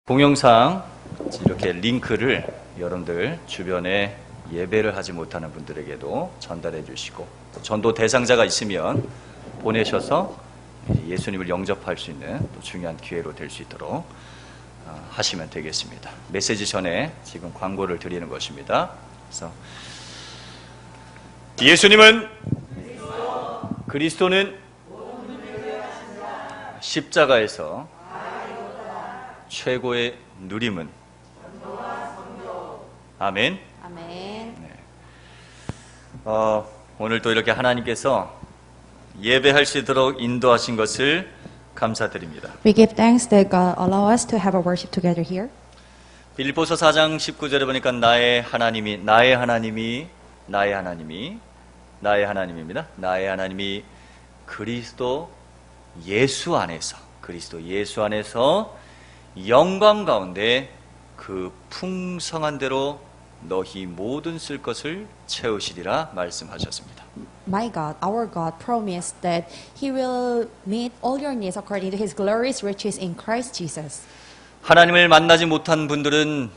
동영상 이렇게 링크를 여러분들 주변에 예배를 하지 못하는 분들에게도 전달해 주시고, 또 전도 대상자가 있으면 보내셔서 예수님을 영접할 수 있는 또 중요한 기회로 될 수 있도록 하시면 되겠습니다. 메시지 전에 지금 광고를 드리는 것입니다. 그래서 예수님은 그리스도는 십자가에서 최고의 누림은 아멘. 아멘. 오늘 또 이렇게 하나님께서 예배할 수 있도록 인도하신 것을 감사드립니다. We give thanks that God allow us to have a worship together here. 빌립보서 4장 19절에 보니까 나의 하나님입니다. 나의 하나님이 그리스도 예수 안에서 영광 가운데 그 풍성한 대로 너희 모든 쓸 것을 채우시리라 말씀하셨습니다. My God, our God promised that He will meet all your needs according to His glorious riches in Christ Jesus. 하나님을 만나지 못한 분들은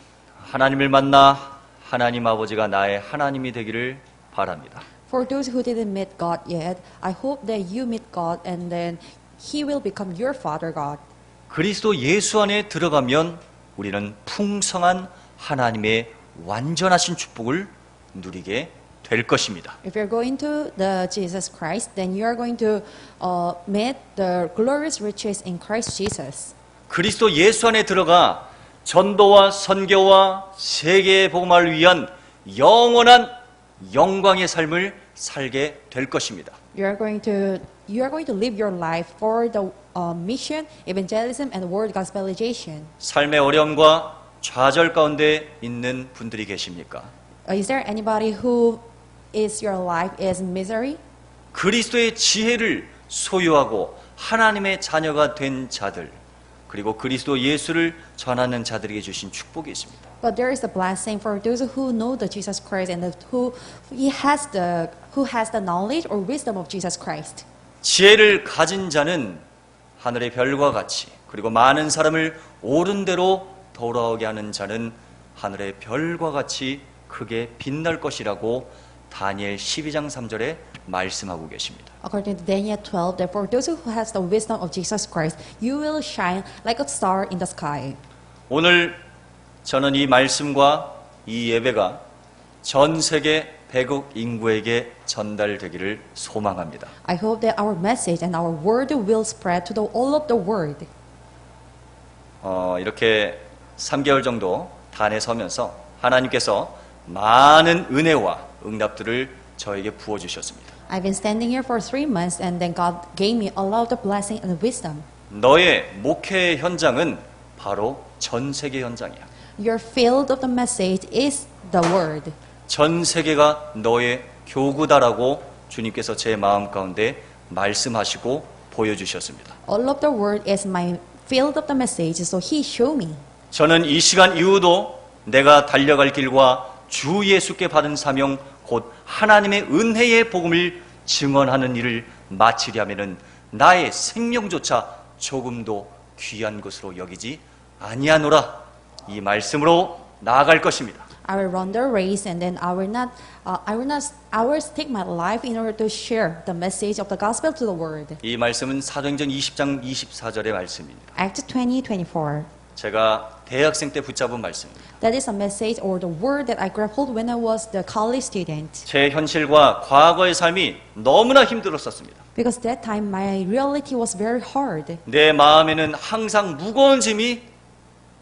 하나님을 만나 하나님 아버지가 나의 하나님이 되기를 바랍니다. For those who didn't meet God yet, I hope that you meet God and then He will become your Father God. 그리스도 예수 안에 들어가면 우리는 풍성한 하나님의 완전하신 축복을 누리게 될 것입니다. If you're going to the Jesus Christ, then you are going to meet the glorious riches in Christ Jesus. 그리스도 예수 안에 들어가 전도와 선교와 세계의 복음을 위한 영원한 영광의 삶을 살게 될 것입니다. You are going to live your life for the mission, evangelism, and word gospelization. 삶의 어려움과 좌절 가운데 있는 분들이 계십니까? Is there anybody who is your life is misery? 그리스도의 지혜를 소유하고 하나님의 자녀가 된 자들, 그리고 그리스도 예수를 전하는 자들에게 주신 축복이 있습니다. But there is a blessing for those who know the Jesus Christ and who has the knowledge or wisdom of Jesus Christ. 지혜를 가진 자는 하늘의 별과 같이, 그리고 많은 사람을 옳은 대로 돌아오게 하는 자는 하늘의 별과 같이 크게 빛날 것이라고 다니엘 12장 3절에 말씀하고 계십니다. According to Daniel 12, that for those who has the wisdom of Jesus Christ, you will shine like a star in the sky. 오늘 저는 이 말씀과 이 예배가 전 세계 백억 인구에게 전달되기를 소망합니다. I hope that our message and our word will spread to all of the world. 이렇게 3개월 정도 단에 서면서 하나님께서 많은 은혜와 응답들을 저에게 부어주셨습니다. I've been standing here for 3 months and then God gave me a lot of blessing and wisdom. 너의 목회 현장은 바로 전 세계 현장이야. Your field of the message is the word. 전 세계가 너의 교구다라고 주님께서 제 마음 가운데 말씀하시고 보여주셨습니다. All of the word is my field of the message, so He showed me. 저는 이 시간 이후도 내가 달려갈 길과 주 예수께 받은 사명, 곧 하나님의 은혜의 복음을 증언하는 일을 마치려면은 나의 생명조차 조금도 귀한 것으로 여기지 아니하노라, 이 말씀으로 나아갈 것입니다. I will run the race and then I will stake my life in order to share the message of the gospel to the world. 이 말씀은 사도행전 20장 24절의 말씀입니다. Acts 20:24. 제가 대학생 때 붙잡은 말씀입니다. That is a message or the word that I grappled when I was the college student. 제 현실과 과거의 삶이 너무나 힘들었었습니다. Because that time my reality was very hard. 내 마음에는 항상 무거운 짐이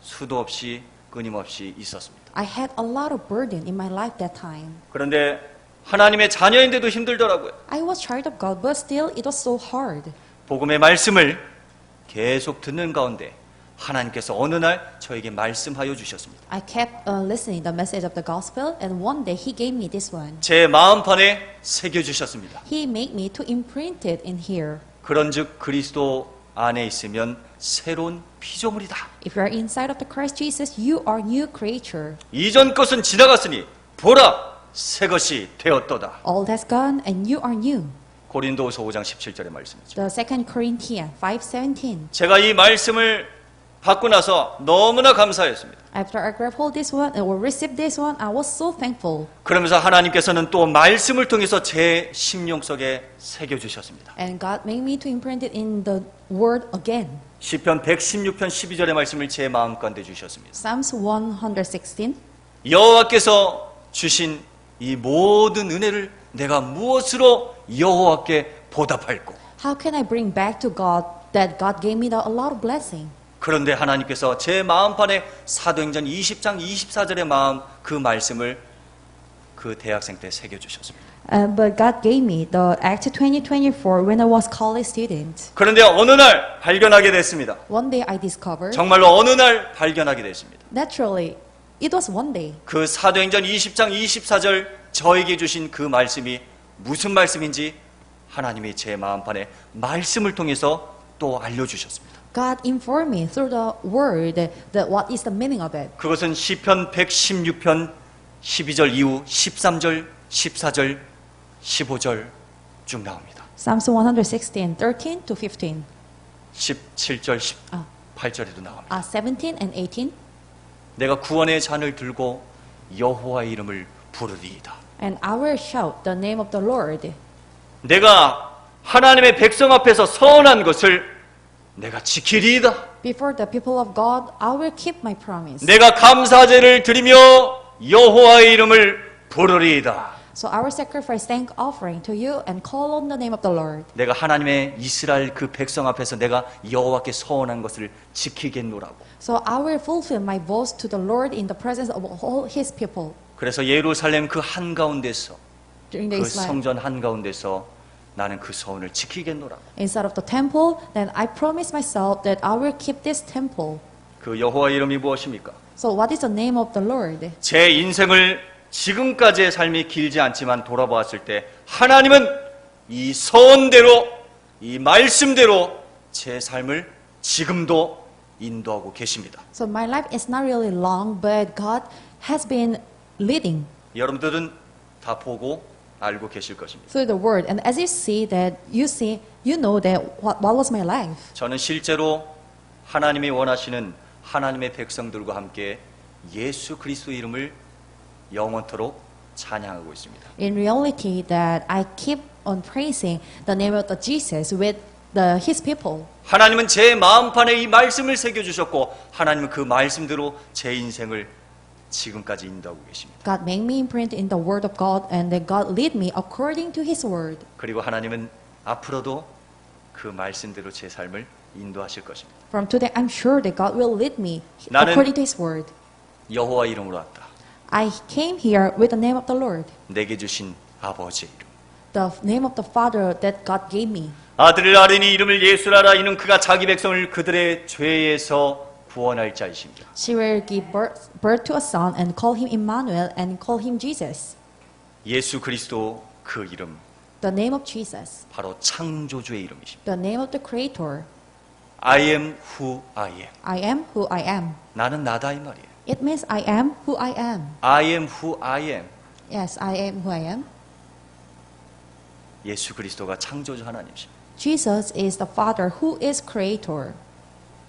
수도 없이 끊임없이 있었습니다. I had a lot of burden in my life that time. 그런데 하나님의 자녀인데도 힘들더라고요. I was child of God, but still it was so hard. 복음의 말씀을 계속 듣는 가운데 하나님께서 어느 날 저에게 말씀하여 주셨습니다. I kept listening the message of the gospel, and one day He gave me this one. 제 마음판에 새겨 주셨습니다. He made me to imprint it in here. 그런즉 그리스도 안에 있으면 새로운 피조물이다. If you are inside of the Christ Jesus, you are new creature. 이전 것은 지나갔으니 보라, 새 것이 되었도다. All has gone, and you are new. 고린도후서 5장 17절의 말씀이죠. The 2 Corinthians 5:17. 제가 이 말씀을 받고 나서 너무나 감사했습니다. After I grabbed hold this one or received this one, I was so thankful. 그러면서 하나님께서는 또 말씀을 통해서 제 심령 속에 새겨주셨습니다. And God made me to imprint it in the word again. 시편 116편 12절의 말씀을 제 마음 가운데 주셨습니다. Psalms 116. 여호와께서 주신 이 모든 은혜를 내가 무엇으로 여호와께 보답할꼬. How can I bring back to God that God gave me a lot of blessing? 그런데 하나님께서 제 마음판에 사도행전 20장 24절의 마음 그 말씀을 그 대학생 때 새겨주셨습니다. But God gave me the Act 20:24 when I was college student. 그런데 어느 날 발견하게 됐습니다. One day I discovered, 정말로 어느 날 발견하게 됐습니다. naturally, it was one day. 그 사도행전 20장 24절 저에게 주신 그 말씀이 무슨 말씀인지 하나님이 제 마음판에 말씀을 통해서 또 알려주셨습니다. God informed me through the word that what is the meaning of it. 그것은 시편 116편 12절 이후 13절, 14절, 15절 쭉 나옵니다. Psalms 116, 13 to 15. 17절, 18절에도 나옵니다. 17 and 18. 내가 구원의 잔을 들고 여호와의 이름을 부르리이다. And I will shout the name of the Lord. 내가 하나님의 백성 앞에서 선한 것을 내가 지키리이다. Before the people of God, I will keep my promise. 내가 감사제를 드리며 여호와의 이름을 부르리이다. So I will sacrifice thank offering to you and call on the name of the Lord. 내가 하나님의 이스라엘 그 백성 앞에서 내가 여호와께 서원한 것을 지키겠노라고. So I will fulfill my vows to the Lord in the presence of all His people. 그래서 예루살렘 그 한가운데서 During 그 the Israel, 성전 한가운데서 나는 그 서원을 지키겠노라고. inside of the temple, then I promise myself that I will keep this temple. 그 여호와의 이름이 무엇입니까? So what is the name of the Lord? 제 인생을 지금까지의 삶이 길지 않지만 돌아보았을 때 하나님은 이 서원대로 이 말씀대로 제 삶을 지금도 인도하고 계십니다. So my life is not really long, but God has been leading 여러분들은 다 보고 알고 계실 것입니다. through the word. And as you see that, you know that what was my life. 저는 실제로 하나님이 원하시는 하나님의 백성들과 함께 예수 그리스도 이름을 영원토록 찬양하고 있습니다. In reality, that I keep on praising the name of the Jesus with His people. 하나님은 제 마음판에 이 말씀을 새겨주셨고 하나님은 그 말씀대로 제 인생을 지금까지 인도하고 계십니다. God made me imprint in the word of God, and that God lead me according to His word. 그리고 하나님은 앞으로도 그 말씀대로 제 삶을 인도하실 것입니다. From today, I'm sure that God will lead me 나는- according to His word. 여호와 이름으로 왔다. I came here with the name of the Lord, 내게 주신 아버지의 이름. the name of the Father that God gave me. 아들을 아뢰니 이름을 예수라라. 이는 그가 자기 백성을 그들의 죄에서 구원할 자이십니다. She will give birth to a son and call him Emmanuel and call him Jesus. 예수 그리스도 그 이름 The name of Jesus, 바로 창조주의 이름이십니다. the name of the Creator. I am who I am. I am who I am. 나는 나다 이 말이에요. It means I am who I am. I am who I am. Yes, I am who I am. 예수 그리스도가 창조주 하나님이십니다. Jesus is the Father who is Creator.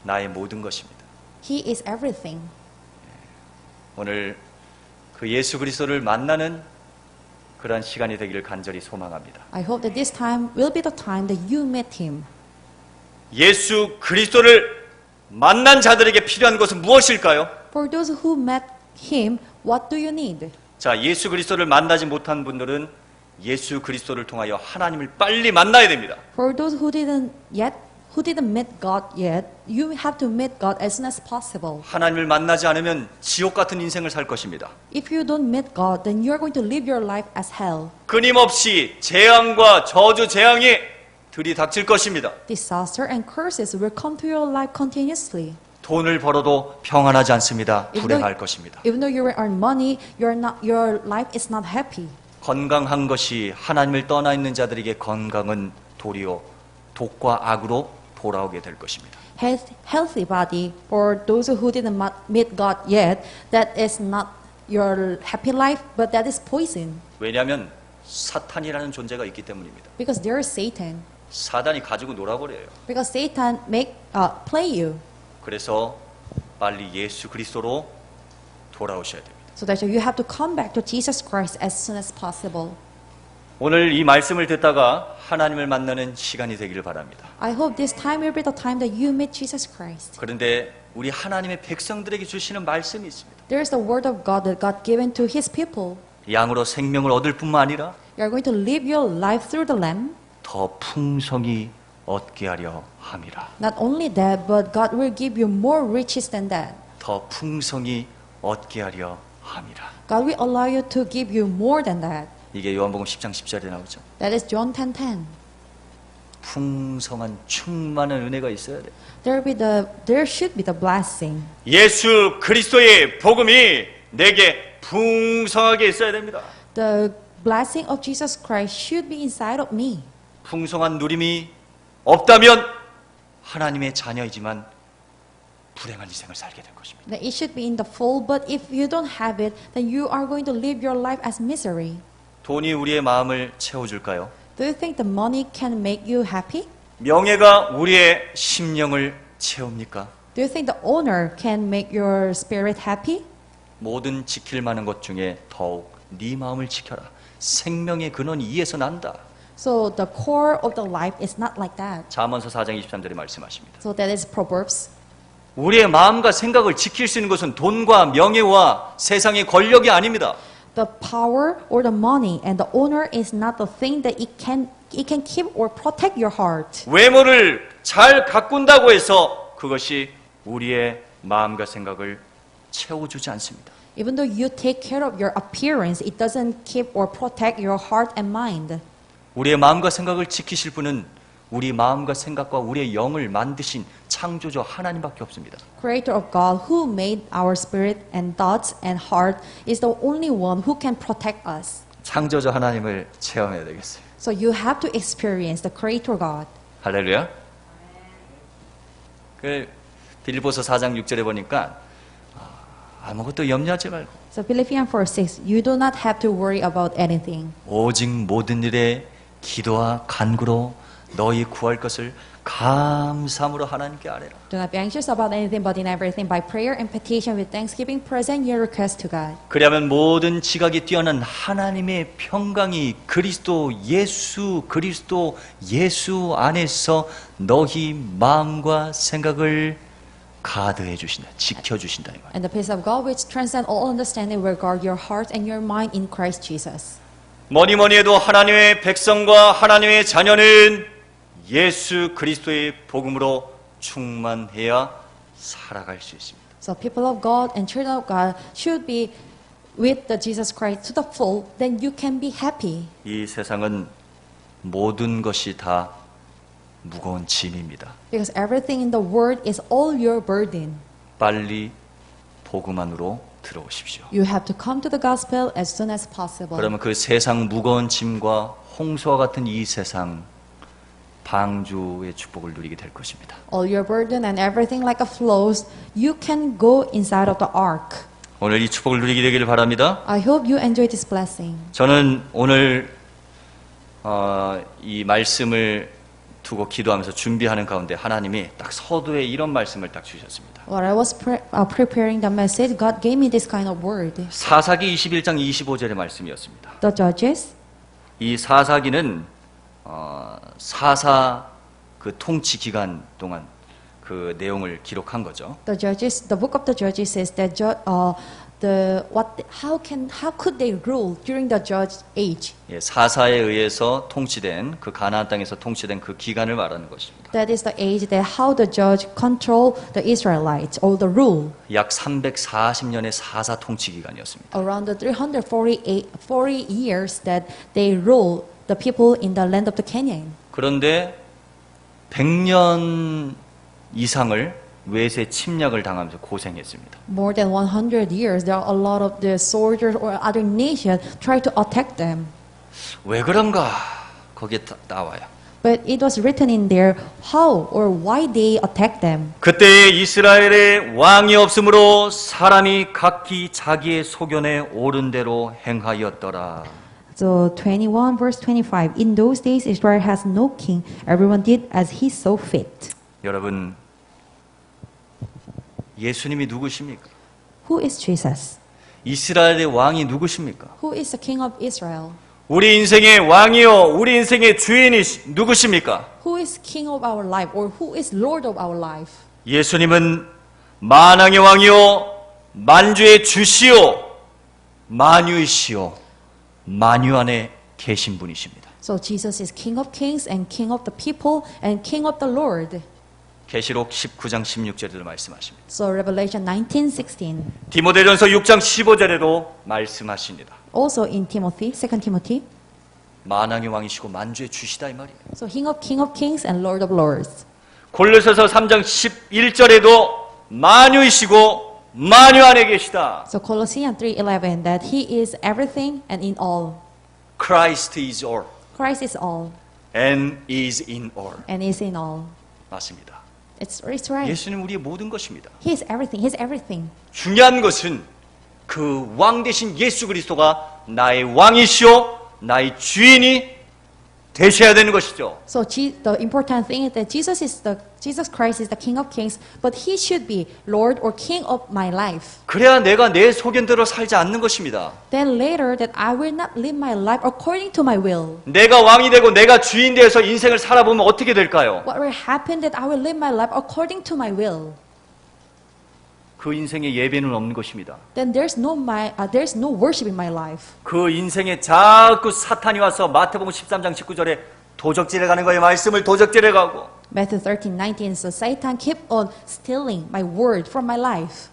나의 모든 것입니다. He is everything. 오늘 그 예수 그리스도를 만나는 그러한 시간이 되기를 간절히 소망합니다. I hope that this time will be the time that you meet Him. 예수 그리스도를 만난 자들에게 필요한 것은 무엇일까요? For those who met Him, what do you need? 자, 예수 그리스도를 만나지 못한 분들은 예수 그리스도를 통하여 하나님을 빨리 만나야 됩니다. For those who didn't meet God yet, you have to meet God as soon as possible. 하나님을 만나지 않으면 지옥 같은 인생을 살 것입니다. If you don't meet God, then you are going to live your life as hell. 끊임없이 재앙과 저주 재앙이 들이닥칠 것입니다. Disaster and curses will come to your life continuously. 돈을 벌어도 평안하지 않습니다. Even 불행할 것입니다. Even though you will earn money, your life is not happy. 건강한 것이 하나님을 떠나 있는 자들에게 건강은 도리어 독과 악으로 돌아오게 될 것입니다. Healthy body for those who didn't meet God yet, that is not your happy life, but that is poison. 왜냐하면 사탄이라는 존재가 있기 때문입니다. Because there is Satan. 사단이 가지고 놀아버려요. Because Satan play you. 그래서 빨리 예수 그리스도로 돌아오셔야 됩니다. So that you have to come back to Jesus Christ as soon as possible. 오늘 이 말씀을 듣다가 하나님을 만나는 시간이 되기를 바랍니다. I hope this time will be the time that you meet Jesus Christ. 그런데 우리 하나님의 백성들에게 주시는 말씀이 있습니다. There is the word of God that God given to His people. 양으로 생명을 얻을 뿐만 아니라 You are going to live your life through the Lamb. 더 풍성히 얻게 하려 함이라. Not only that, but God will give you more riches than that. 더 풍성히 얻게 하려 함이라. God will allow you to give you more than that. 이게 요한복음 10장 10절에 나오죠. That is John 10:10. 풍성한 충만한 은혜가 있어야 돼. There should be the blessing. 예수 그리스도의 복음이 내게 풍성하게 있어야 됩니다. The blessing of Jesus Christ should be inside of me. 풍성한 누림이 없다면 하나님의 자녀이지만 불행한 인생을 살게 될 것입니다. That it should be in the full, but if you don't have it, then you are going to live your life as misery. 돈이 우리의 마음을 채워줄까요? Do you think the money can make you happy? 명예가 우리의 심령을 채웁니까? Do you think the honor can make your spirit happy? 모든 지킬 만한 것 중에 더욱 네 마음을 지켜라. 생명의 근원이 이에서 난다. So the core of the life is not like that. 잠언서 4장 23절에 말씀하십니다. So that is Proverbs. 우리의 마음과 생각을 지킬 수 있는 것은 돈과 명예와 세상의 권력이 아닙니다. The power or the money and the honor is not the thing that it can keep or protect your heart. 외모를 잘 가꾼다고 해서 그것이 우리의 마음과 생각을 채워주지 않습니다. Even though you take care of your appearance, it doesn't keep or protect your heart and mind. 우리의 마음과 생각을 지키실 분은 우리 마음과 생각과 우리의 영을 만드신 창조주 하나님밖에 없습니다. Creator of God who made our spirit and thoughts and heart is the only one who can protect us. 창조주 하나님을 체험해야 되겠어요. So you have to experience the Creator God. 할렐루야. 그 빌립보서 4장 6절에 보니까 아무것도 염려하지 말고 So Philippians 4:6, you do not have to worry about anything. 오직 모든 일에 기도와 간구로 너희 구할 것을 감사함으로 하나님께 아뢰라. Do not be anxious about anything, but in everything by prayer and petition with thanksgiving present your request to God. 그리하면 모든 지각이 뛰어난 하나님의 평강이 그리스도 예수 안에서 너희 마음과 생각을 가드해 주신다, 지켜 주신다 이 말. And the peace of God which transcends all understanding will guard your heart and your mind in Christ Jesus. 뭐니 해도 하나님의 백성과 하나님의 자녀는 예수 그리스도의 복음으로 충만해야 살아갈 수 있습니다. So people of God and children of God should be with the Jesus Christ to the full, then you can be happy. 이 세상은 모든 것이 다 무거운 짐입니다. Because everything in the world is all your burden. 빨리 복음 안으로 들어오십시오. You have to come to the gospel as soon as possible. 그러면 그 세상 무거운 짐과 홍수와 같은 이 세상 방주의 축복을 누리게 될 것입니다. All your burden and everything like a flows, you can go inside of the ark. 오늘 이 축복을 누리게 되기를 바랍니다. I hope you enjoy this blessing. 저는 오늘 이 말씀을 두고 기도하면서 준비하는 가운데 하나님이 딱 서두에 이런 말씀을 딱 주셨습니다. While I was preparing the message, God gave me this kind of word. 사사기 21장 25절의 말씀이었습니다. The Judges, 이 사사기는 사사 그 통치 기간 동안 그 내용을 기록한 거죠. the book of the Judges says that how could they rule during the judge age? 예, 사사에 의해서 통치된 그 가나안 땅에서 통치된 그 기간을 말하는 것입니다. That is the age that how the judge control the Israelites or the rule. 약 340년의 사사 통치 기간이었습니다. Around the 40 years that they rule the people in the land of the Canaan. 그런데 100년 이상을 외세 침략을 당하면서 고생했습니다. More than 100 years, there are a lot of the soldiers or other nations try to attack them. 왜 그런가? 거기에 나와요. But it was written in there how or why they attacked them. 그때 이스라엘의 왕이 없으므로 사람이 각기 자기의 소견에 옳은 대로 행하였더라. So 21 verse 25. In those days Israel has no king. Everyone did as he saw fit. 여러분 예수님이 누구십니까? Who is Jesus? 이스라엘의 왕이 누구십니까? Who is the King of Israel? 우리 인생의 왕이요, 우리 인생의 주인이 누구십니까? Who is King of our life or who is Lord of our life? 예수님은 만왕의 왕이요, 만주의 주시요, 만유이시요, 만유 안에 계신 분이십니다. So Jesus is King of kings and King of the people and King of the Lord. 계시록 19장 16절에도 말씀하십니다. So Revelation 19:16. 디모데전서 6장 15절에도 말씀하십니다. Also in Timothy, 2 Timothy. 만왕의 왕이시고 만주의 주시다 이 말이에요. So King of kings and Lord of lords. 골로새서 3장 11절에도 만유이시고 만유 안에 계시다. So Colossians 3:11 that he is everything and in all. Christ is all Christ is all and is in all. and is in all. 맞습니다. It's right. 예수는 우리의 모든 것입니다. He is everything. He is everything. 중요한 것은 그 왕 대신 예수 그리스도가 나의 왕이시오, 나의 주인이 되셔야 되는 것이죠. So the important thing is that Jesus Christ is the King of Kings, but He should be Lord or King of my life. 그래야 내가 내 소견대로 살지 않는 것입니다. Then later that I will not live my life according to my will. 내가 왕이 되고 내가 주인 되어서 인생을 살아보면 어떻게 될까요? What will happen that I will live my life according to my will? 그 인생에 예배는 없는 것입니다. Then there's no worship in my life. 그 인생에 자꾸 사탄이 와서 마태복음 13장 19절에 도적질해 가는 거예요. 말씀을 도적질해 가고. Matthew 13:19. So Satan keep on stealing my word from my life.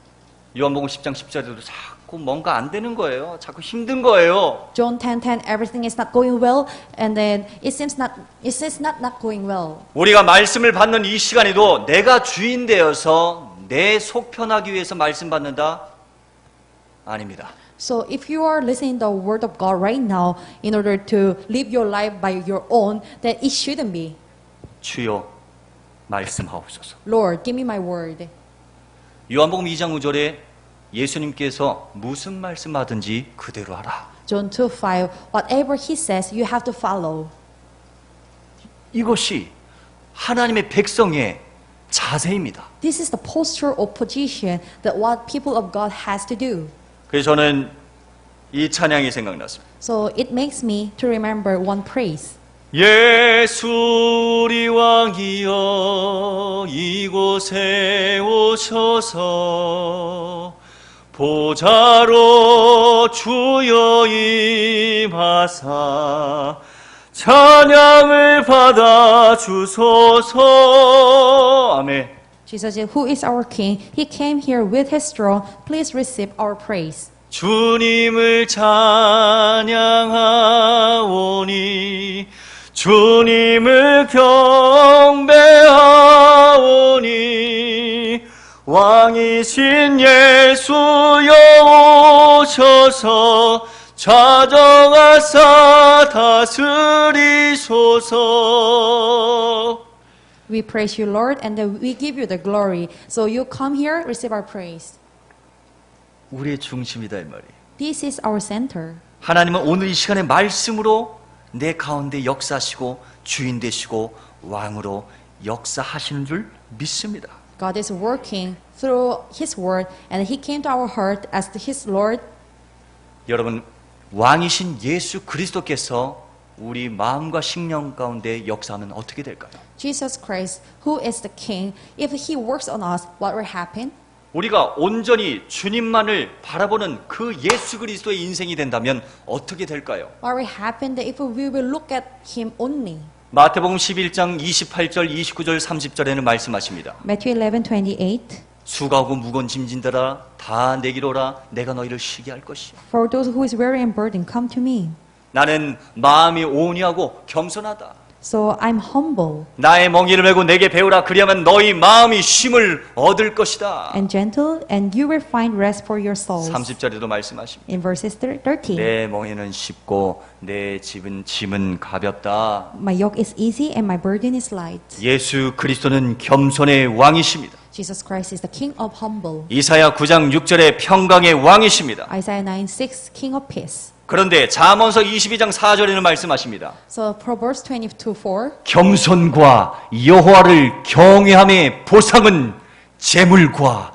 요한복음 10장 10절에도 자꾸 뭔가 안 되는 거예요. 자꾸 힘든 거예요. John 10:10. Everything is not going well, and then it seems not going well. 우리가 말씀을 받는 이 시간에도 내가 주인 되어서 내 속 편하기 위해서 말씀 받는다? 아닙니다. So if you are listening the word of God right now in order to live your life by your own, then it shouldn't be. 주여 말씀하옵소서. Lord, give me my word. 요한복음 2장 5절에 예수님께서 무슨 말씀하든지 그대로 하라. John 2:5. Whatever he says, you have to follow. 이것이 하나님의 백성의 자세입니다. This is the posture of position that what people of God has to do. 그래서 저는 이 찬양이 생각났습니다. So it makes me to remember one praise. 예수 우리 왕이여 이곳에 오셔서 보좌로 주여 임하사 찬양을 받아 주소서. 아멘. Jesus said, who is our king? He came here with his throne. Please receive our praise. 주님을 찬양하오니 주님을 경배하오니 왕이신 예수여 오셔서 좌정하사 다스리소서. We praise you, Lord, and then we give you the glory. So you come here, receive our praise. 우리의 중심이다 이 말이에요. This is our center. 하나님은 오늘 이 시간에 말씀으로 내 가운데 역사하시고 주인 되시고 왕으로 역사하시는 줄 믿습니다. God is working through His word, and He came to our heart as His Lord. 여러분, 왕이신 예수 그리스도께서 우리 마음과 심령 가운데 역사하면 어떻게 될까요? Jesus Christ, who is the King, if He works on us, what will happen? 우리가 온전히 주님만을 바라보는 그 예수 그리스도의 인생이 된다면 어떻게 될까요? What will happen that if we will look at Him only? 마태복음 11장 28절, 29절, 30절에는 말씀하십니다. Matthew 11:28. 수고하고 무거운 짐진들아 다 내게로 오라 내가 너희를 쉬게 할 것이요. For those who is weary and burdened, come to me. 나는 마음이 온유하고 겸손하다. So I'm humble 나의 멍에를 메고 내게 배우라 그리하면 너희 마음이 쉼을 얻을 것이다. and gentle, and you will find rest for your souls. 30절에도 말씀하십니다. In verses 30. 내 멍에는 쉽고 내 짐은 가볍다. My yoke is easy and my burden is light. 예수 그리스도는 겸손의 왕이십니다. Jesus Christ is the King of humble. 이사야 9장 6절에 평강의 왕이십니다. Isaiah 9:6, King of peace. 그런데 잠언서 22장 4절에는 말씀하십니다. So Proverbs 22:4. 겸손과 여호와를 경외함의 보상은 재물과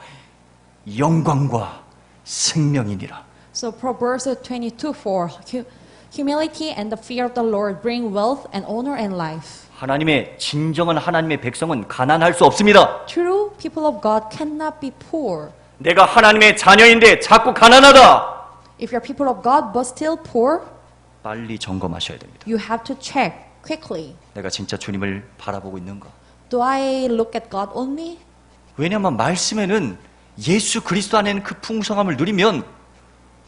영광과 생명이니라. So Proverbs 22:4, humility and the fear of the Lord bring wealth and honor and life. 하나님의 진정한 하나님의 백성은 가난할 수 없습니다. True people of God cannot be poor. 내가 하나님의 자녀인데 자꾸 가난하다. If you're people of God but still poor, 빨리 점검하셔야 됩니다. you have to check quickly. 내가 진짜 주님을 바라보고 있는가? Do I look at God only? 왜냐하면 말씀에는 예수 그리스도 안에는 그 풍성함을 누리면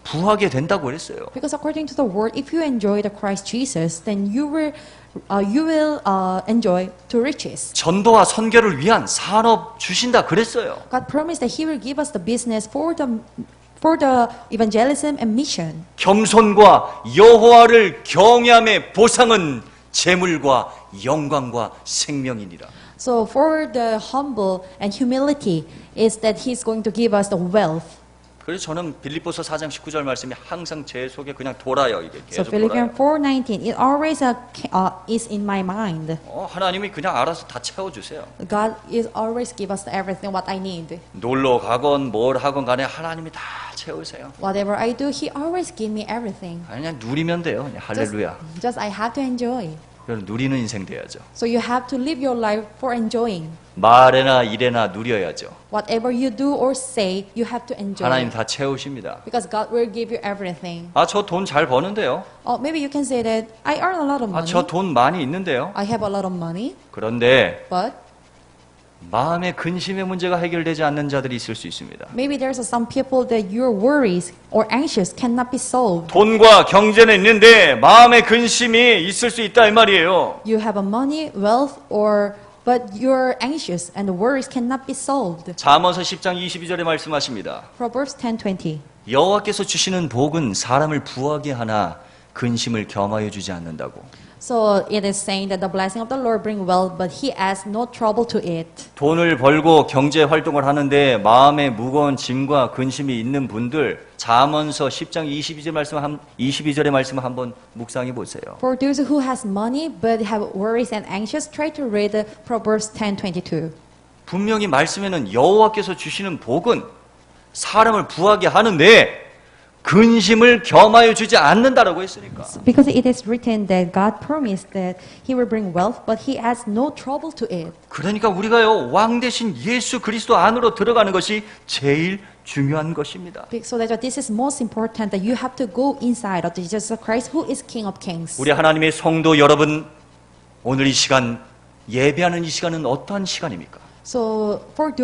부하게 된다고 그랬어요. Because according to the word, if you enjoy the Christ Jesus, then you will enjoy to riches. 전도와 선교를 위한 산업 주신다 그랬어요. God promised that He will give us the business for the evangelism and mission. 겸손과 여호와를 경외함의 보상은 재물과 영광과 생명이니라. So for the humble and humility is that He's going to give us the wealth. 그래서 저는 빌립보서 4장 19절 말씀이 항상 제 속에 그냥 돌아요. 이게 So 계속 Philippians 돌아요. 4:19, it always is in my mind. 하나님이 그냥 알아서 다 채워주세요. God is always give us everything what I need. 놀러 가건 뭘 하건 간에 하나님이 다 채우세요. Whatever I do, He always give me everything. 그냥 누리면 돼요. 그냥 할렐루야. Just I have to enjoy. 그럼 누리는 인생 돼야죠. So you have to live your life for enjoying. 말에나 일에나 누려야죠. Whatever you do or say, you have to enjoy. 하나님 다 채우십니다. Because God will give you everything. 저 돈 잘 버는데요. Maybe you can say that I earn a lot of money. 저 돈 많이 있는데요. I have a lot of money. 그런데 But 마음의 근심의 문제가 해결되지 않는 자들이 있을 수 있습니다. maybe there's some people that your worries or anxious cannot be solved. 돈과 경제는 있는데 마음의 근심이 있을 수 있다 이 말이에요. You have a money, wealth, but you're anxious and the worries cannot be solved. 잠언서 10장 22절에 말씀하십니다. Proverbs 10:20. 여호와께서 주시는 복은 사람을 부하게 하나 근심을 겸하여 주지 않는다고. So it is saying that the blessing of the Lord bring wealth, but He adds no trouble to it. 돈을 벌고 경제 활동을 하는데 마음에 무거운 짐과 근심이 있는 분들 잠언서 10장 22절의 말씀을 한번 묵상해 보세요. For those who has money but have worries and anxious, try to read Proverbs 10:22. 분명히 말씀에는 여호와께서 주시는 복은 사람을 부하게 하는데 근심을 겸하여 주지 않는다라고 했으니까. Because it is written that God promised that He will bring wealth, but He adds no trouble to it. 그러니까 우리가요 왕 대신 예수 그리스도 안으로 들어가는 것이 제일 중요한 것입니다. So that this is most important that you have to go inside of Jesus Christ, who is King of Kings. 우리 하나님의 성도 여러분, 오늘 이 시간 예배하는 이 시간은 어떠한 시간입니까? So for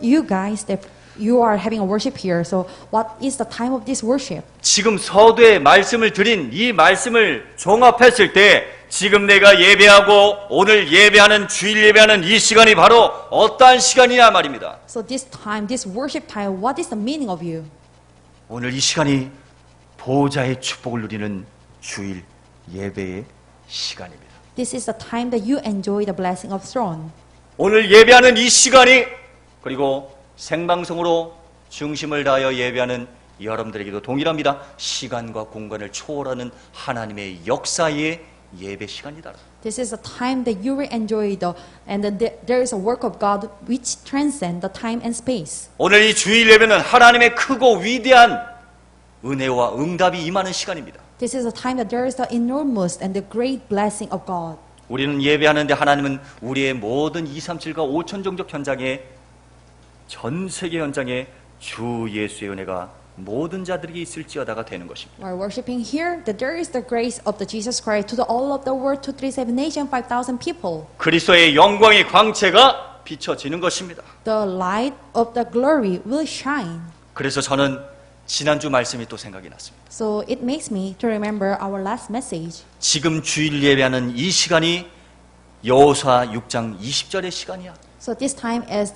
you guys that you are having a worship here. So what is the time of this worship? 지금 서두에 말씀을 드린 이 말씀을 종합했을 때 지금 내가 예배하고 오늘 예배하는 주일 예배하는 이 시간이 바로 어떠한 시간이냐 말입니다. So this time, this worship time, what is the meaning of you? 오늘 이 시간이 보호자의 축복을 누리는 주일 예배의 시간입니다. This is the time that you enjoy the blessing of throne. 오늘 예배하는 이 시간이 그리고 생방송으로 중심을 다하여 예배하는 여러분들에게도 동일합니다. 시간과 공간을 초월하는 하나님의 역사의 예배 시간이다. This is a time that you will enjoy there is a work of God which transcends the time and space. 오늘 이 주일 예배는 하나님의 크고 위대한 은혜와 응답이 임하는 시간입니다. This is a time that there is the enormous and the great blessing of God. 우리는 예배하는데 하나님은 우리의 모든 237과 5천 종족 현장에 전 세계 현장에 주 예수의 은혜가 모든 자들에게 있을지어다가 되는 것입니다. While worshiping here, that there is the grace of the Jesus Christ to all of the world, to 37 nations, 5,000 people. 그리스도의 영광의 광채가 비춰지는 것입니다. The light of the glory will shine. 그래서 저는 지난주 말씀이 또 생각이 났습니다. So it makes me to remember our last message. 지금 주일 예배하는 이 시간이 여호수아 6장 20절의 시간이야. So this time is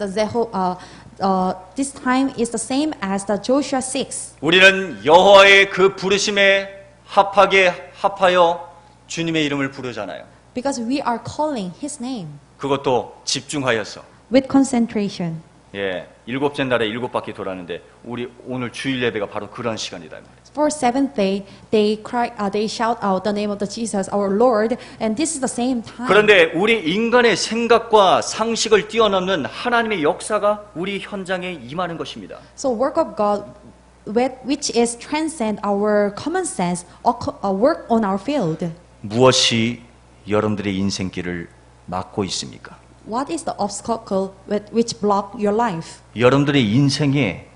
this time is the same as the Joshua 6. 우리는 여호와의 그 부르심에 합하여 주님의 이름을 부르잖아요. Because we are calling His name 그것도 집중하여서 with concentration. 예, 일곱째 날에 일곱 바퀴 돌았는데 우리 오늘 주일 예배가 바로 그런 시간이다 이 말이에요. For seventh day, they shout out the name of the Jesus, our Lord, and this is the same time. 그런데 우리 인간의 생각과 상식을 뛰어넘는 하나님의 역사가 우리 현장에 임하는 것입니다. So work of God, which is transcend our common sense, work on our field. 무엇이 여러분들의 인생길을 막고 있습니까? What is the obstacle which block your life? 여러분들의 인생의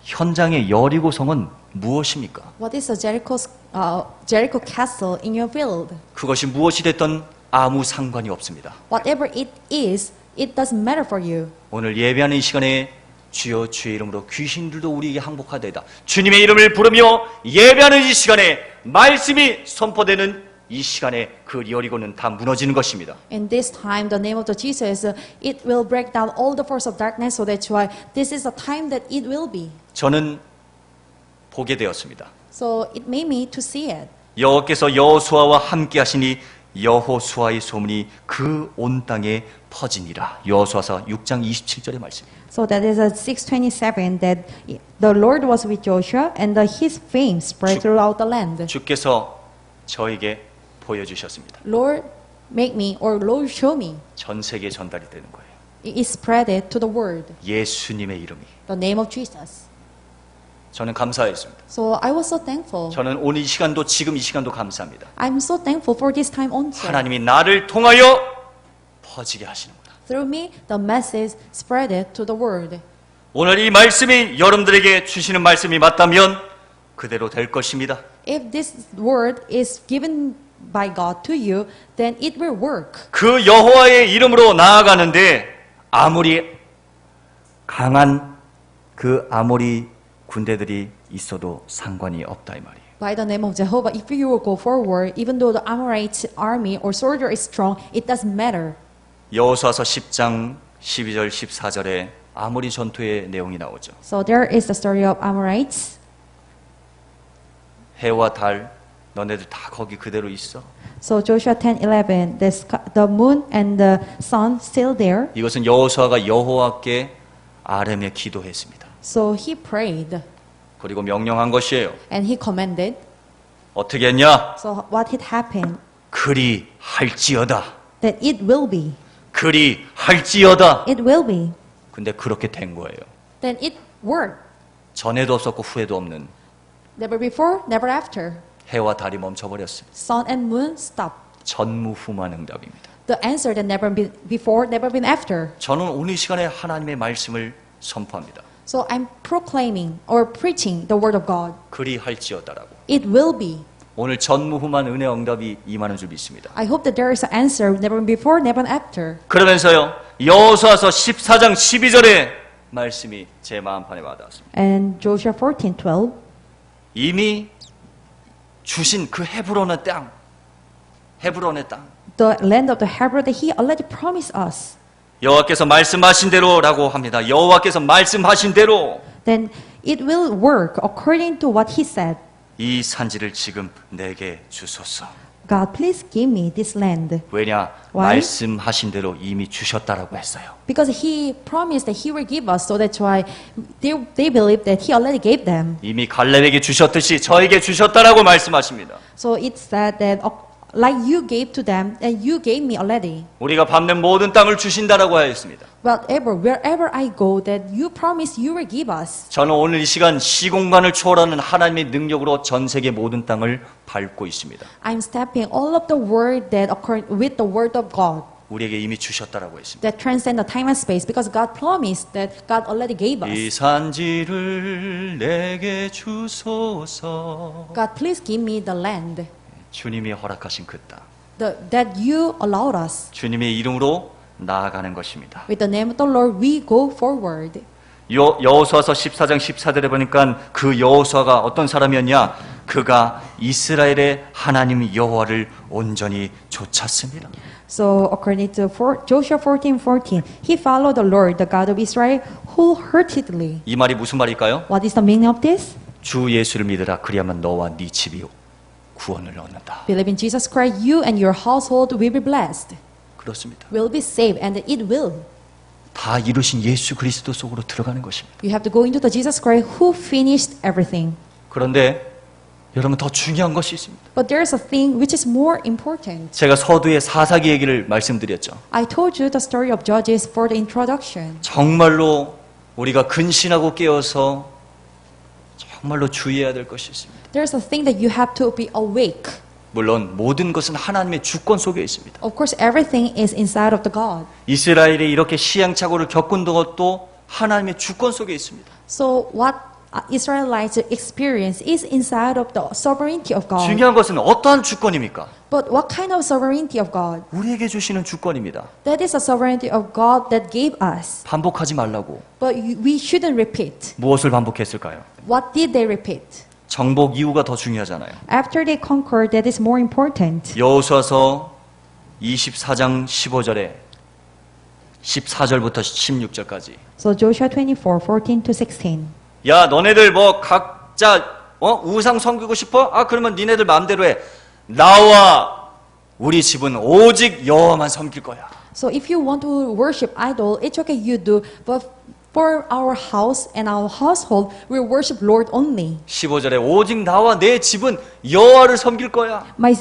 현장의 여리고성은 무엇입니까? What is the Jericho castle in your field? 그것이 무엇이 됐든 아무 상관이 없습니다. Whatever it is, it doesn't matter for you. 오늘 예배하는 이 시간에 주여 주의 이름으로 귀신들도 우리에게 항복하되이다. 주님의 이름을 부르며 예배하는 이 시간에 말씀이 선포되는 이 시간에 그 여리고는 다 무너지는 것입니다. In this time, the name of the Jesus, it will break down all the force of darkness. So that's why this is the time that it will be. 저는 보게 되었습니다. So it made me to see it. 여호와께서 여호수아와 함께 하시니 여호수아의 소문이 그 온 땅에 퍼지니라. 여호수아서 6장 27절의 말씀입니다. So that is at 6:27 that the Lord was with Joshua and his fame spread throughout the land. 주께서 저에게 보여주셨습니다. Lord, make me or Lord, show me. 전 세계에 전달이 되는 거예요. It is spreaded to the world. 예수님의 이름이. The name of Jesus. 저는 감사했습니다. So I was so thankful. 저는 오늘 이 시간도 지금 이 시간도 감사합니다. I'm so thankful for this time also. 하나님이 나를 통하여 퍼지게 하시는구나. Through me, the message spreaded to the world. 오늘 이 말씀이 여러분들에게 주시는 말씀이 맞다면 그대로 될 것입니다. If this word is given by God to you, then it will work. 그 여호와의 이름으로 나아가는데 아무리 강한 그 아모리 군대들이 있어도 상관이 없다 이 말이에요. By the name of Jehovah, if you will go forward, even though the Amorite army or soldier is strong, it doesn't matter. 여호수아서 10장 12절 14절에 아모리 전투의 내용이 나오죠. So there is the story of Amorites. 해와 달 너네들 다 거기 그대로 있어. So Joshua 10:11, the moon and the sun still there. 이것은 여호수아가 여호와께 아뢰며 기도했습니다. So he prayed 그리고 명령한 것이에요. and he commanded. 어떻게 했냐? So what had happened? 그리 할지어다. That it will be. 그리 할지어다. It will be. 근데 그렇게 된 거예요. Then it worked. 전에도 없었고 후에도 없는 Never before, never after. 해와 달이 멈춰버렸습니다. Sun and moon stopped. 전무후무한 응답입니다. The answer that never been before, never been after. 저는 오늘 이 시간에 하나님의 말씀을 선포합니다. So I'm proclaiming or preaching the word of God. 그리 할지어다라고. It will be. 오늘 전무후무한 은혜 응답이 임하는 줄 믿습니다. I hope that there is an answer never before, never after. 그러면서요. 여호수아서 14장 12절의 말씀이 제 마음판에 와닿았습니다. And Joshua 14:12. 이미 주신 그 헤브론의 땅, 헤브론의 땅. The land of the Hebrew that he already promised us. 여호와께서 말씀하신 대로라고 합니다. 여호와께서 말씀하신 대로 Then it will work according to what he said. 이 산지를 지금 내게 주소서. God, please give me this land. 왜냐? Why? 말씀하신 대로 이미 주셨다라고 했어요. Because he promised that he will give us, so that's why they believe that he already gave them. 이미 갈렙에게 주셨듯이 저에게 주셨다라고 말씀하십니다. So it said that like you gave to them, and you gave me already. 우리가 밟는 모든 땅을 주신다라고 하였습니다. Wherever I go, that you promise you will give us. 저는 오늘 이 시간 시공간을 초월하는 하나님의 능력으로 전 세계 모든 땅을 밟고 있습니다. I'm stepping all of the word that with the word of God 우리에게 이미 주셨다라고 했습니다. that transcend the time and space, because God promised that God already gave 이 us. 산지를 내게 주소서. God, please give me the land 주님이 허락하신 그 땅. that you allowed us. 주님의 이름으로 나아가는 것입니다. With the name of the Lord, we go forward. 여호수아서 14장 14절에 보니까 그 여호수아가 어떤 사람이었냐? 그가 이스라엘의 하나님 여호와를 온전히 좇았습니다. So according to Joshua 14:14, he followed the Lord, the God of Israel, wholeheartedly. 이 말이 무슨 말일까요? What is the meaning of this? 주 예수를 믿으라. 그리하면 너와 네 집이 구원을 얻는다. Believe in Jesus Christ, you and your household will be blessed, 그렇습니다. will be saved, and it will. 다 이루신 예수 그리스도 속으로 들어가는 것입니다. You have to go into the Jesus Christ who finished everything. 그런데 여러분 더 중요한 것이 있습니다. But there's a thing which is more important. 제가 서두에 사사기 얘기를 말씀드렸죠. I told you the story of Judges for the introduction. 정말로 우리가 근신하고 깨어서 정말로 주의해야 될 것이 있습니다. There's a thing that you have to be awake. 물론 모든 것은 하나님의 주권 속에 있습니다. Of course, everything is inside of the God. 이스라엘이 이렇게 시행착오를 겪은 것도 하나님의 주권 속에 있습니다. So what Israelites experience is inside of the sovereignty of God. 중요한 것은 어떠한 주권입니까? But what kind of sovereignty of God? 우리에게 주시는 주권입니다. That is the sovereignty of God that gave us. 반복하지 말라고. But we shouldn't repeat. 무엇을 반복했을까요? What did they repeat? 정복 이후가 더 중요하잖아요. After they conquered, that is more important. 여호수아서 24장 15절에 14절부터 16절까지. So Joshua 24:14 to 16. 야, 너네들 뭐 각자 우상 섬기고 싶어? 아, 그러면 니네들 마음대로 해. 나와 우리 집은 오직 여호와만 섬길 거야. So if you want to worship idol, it's okay you do. But for our house and our household, we worship Lord only. 15절에 오직 나와 내 집은 여호와를 섬길 거야. My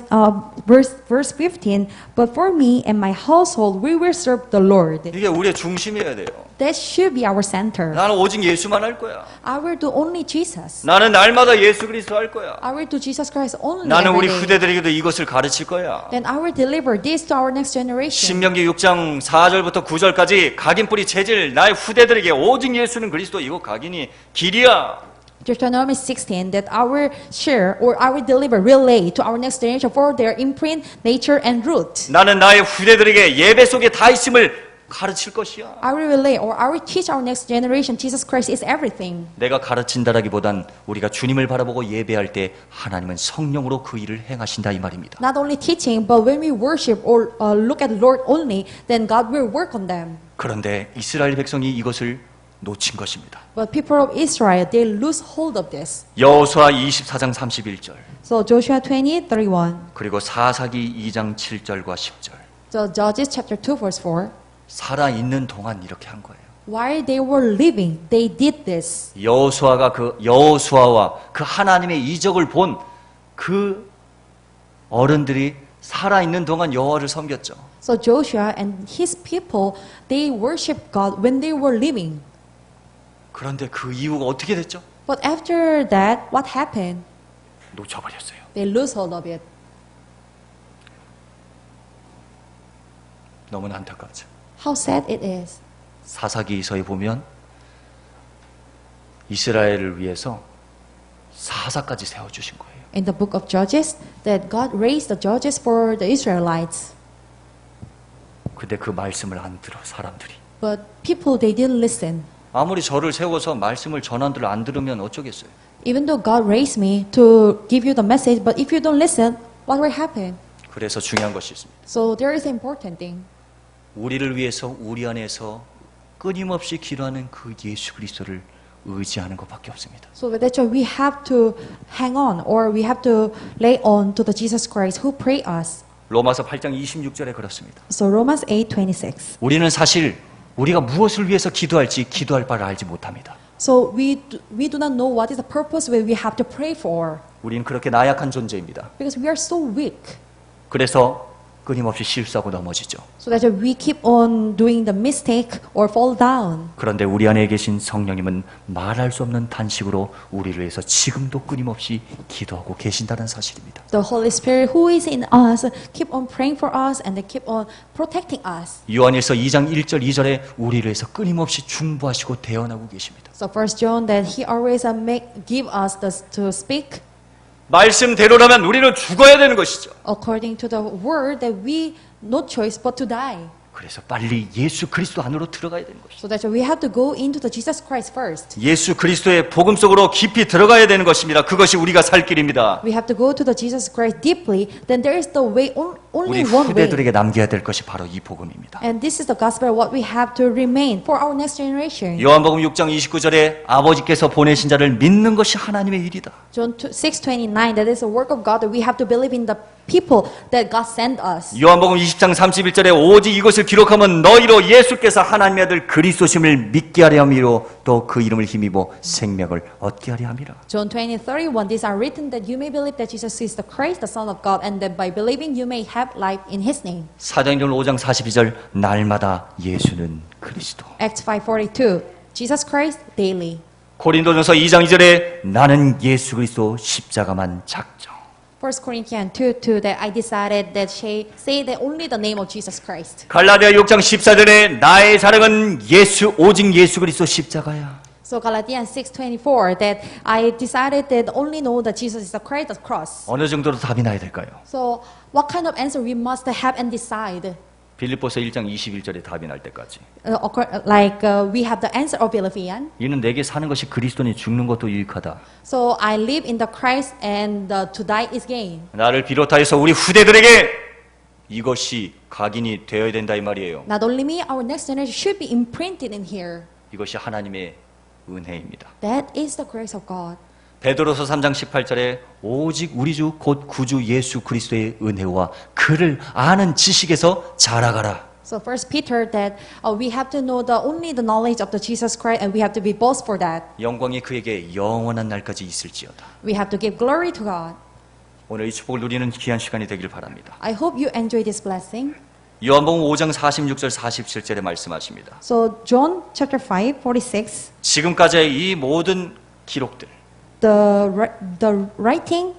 verse 15. But for me and my household, we will serve the Lord. 이게 우리의 중심이어야 돼요. That should be our center. 나는 오직 예수만 할 거야. I will do only Jesus. 나는 날마다 예수 그리스도 할 거야. I will do Jesus Christ only 나는 every 우리 day. 후대들에게도 이것을 가르칠 거야. Then I will deliver this to our next generation. 신명기 6장 4절부터 9절까지 각인 뿌리 체질 나의 후대들에게 오직 예수는 그리스도 이거 각인이 길이야. Deuteronomy 16 that I will share or I will deliver relay to our next generation for their imprint, nature and root. 나는 나의 후대들에게 예배 속에 다 있음을 가르칠 것이야. I will relay or I will teach our next generation Jesus Christ is everything. 내가 가르친다라기보단 우리가 주님을 바라보고 예배할 때 하나님은 성령으로 그 일을 행하신다 이 말입니다. Not only teaching, but when we worship or look at Lord only, then God will work on them. 그런데 이스라엘 백성이 이것을 놓친 것입니다. But people of Israel, they lose hold of this. 여호수아 24장 31절 So Joshua 20:31, 그리고 사사기 2장 7절과 10절 so Judges chapter 2 verse 4. 살아있는 동안 이렇게 한 거예요. While they were living, they did this. 여호수아와 그 하나님의 이적을 본 그 어른들이 살아있는 동안 여호와를 섬겼죠. So Joshua and his people, they worshiped God when they were living. 그런데 그 이후가 어떻게 됐죠? But after that, what happened? 놓쳐버렸어요. They lose hold of it. 너무나 안타깝죠. How sad it is. 사사기서에 보면 이스라엘을 위해서 사사까지 세워주신 거예요. In the book of Judges, that God raised the judges for the Israelites. 근데 그 말씀을 안 들어 사람들이. But people, they didn't listen. 아무리 저를 세워서 말씀을 전한들 안 들으면 어쩌겠어요. Even though God raised me to give you the message, but if you don't listen, what will happen? 그래서 중요한 것이 있습니다. So there is an important thing. 우리를 위해서 우리 안에서 끊임없이 기도하는 그 예수 그리스도를 의지하는 것밖에 없습니다. So that's why we have to hang on or we have to lay on to the Jesus Christ who pray us. 로마서 8장 26절에 그렇습니다. So Romans 8:26. 우리는 사실 우리가 무엇을 위해서 기도할지 기도할 바를 알지 못합니다. So we do not know what is the purpose where we have to pray for 우리는 그렇게 나약한 존재입니다. because we are so weak. 그래서 끊임없이 실수하고 넘어지죠. So that we keep on doing the mistake or fall down. 그런데 우리 안에 계신 성령님은 말할 수 없는 탄식으로 우리를 위해서 지금도 끊임없이 기도하고 계신다는 사실입니다. The Holy Spirit who is in us keep on praying for us and they keep on protecting us. 요한일서 2장 1절 2절에 우리를 위해서 끊임없이 중보하시고 대언하고 계십니다. So First John that He always give us to speak 말씀대로라면 우리는 죽어야 되는 것이죠. according to the word that we no choice but to die. 그래서 빨리 예수 그리스도 안으로 들어가야 되는 것이죠. So that we have to go into the Jesus Christ first. 예수 그리스도의 복음 속으로 깊이 들어가야 되는 것입니다. 그것이 우리가 살 길입니다. We have to go to the Jesus Christ deeply. Then there is the way 우리 only one way. 후대들에게 남겨야 될 것이 바로 이 복음입니다. And this is the gospel what we have to remain for our next generation. 요한복음 6장 29절에 아버지께서 보내신 자를 믿는 것이 하나님의 일이다. John 6:29 that is the work of God that we have to believe in the people that God sent us. 요한복음 20장 31절에 오직 이것을 기록하면 너희로 예수께서 하나님의 아들 그리스도심을 믿게 하려 함이로 또 그 이름을 힘입어 생명을 얻게 하려 함이라. John 20:31. These are written that you may believe that Jesus is the Christ, the Son of God, and that by believing you may have life in His name. 사도행전 5장 42절 날마다 예수는 그리스도. Acts 5:42. Jesus Christ daily. 고린도전서 2장 2절에 나는 예수 그리스도 십자가만 작정. 1 Corinthians 2:2. That I decided that say that only the name of Jesus Christ. 갈라디아 6장 14절에 나의 자랑은 오직 예수 그리스도 십자가야. So Galatians 6:24. That I decided that only know that Jesus is the Christ, the cross. 어느 정도로 답이 나야 될까요? So what kind of answer we must have and decide? 빌립보서 1장 21절에 답이 날 때까지. We have the answer of Philippians. 이는 내게 사는 것이 그리스도니 죽는 것도 유익하다. So I live in the Christ and to die is gain. 나를 비롯하여서 우리 후대들에게 이것이 각인이 되어야 된다 이 말이에요. Not only me, our next generation should be imprinted in here. 이것이 하나님의 은혜입니다. That is the grace of God. 베드로서 3장 18절에 오직 우리 주 곧 구주 예수 그리스도의 은혜와 그를 아는 지식에서 자라가라. So First Peter that we have to know only the knowledge of the Jesus Christ and we have to be boast for that. 영광이 그에게 영원한 날까지 있을지어다. We have to give glory to God. 오늘 이 축복을 누리는 귀한 시간이 되길 바랍니다. I hope you enjoy this blessing. 요한복음 5장 46절 47절에 말씀하십니다. So John chapter 5:46. 지금까지의 이 모든 기록들, The writing.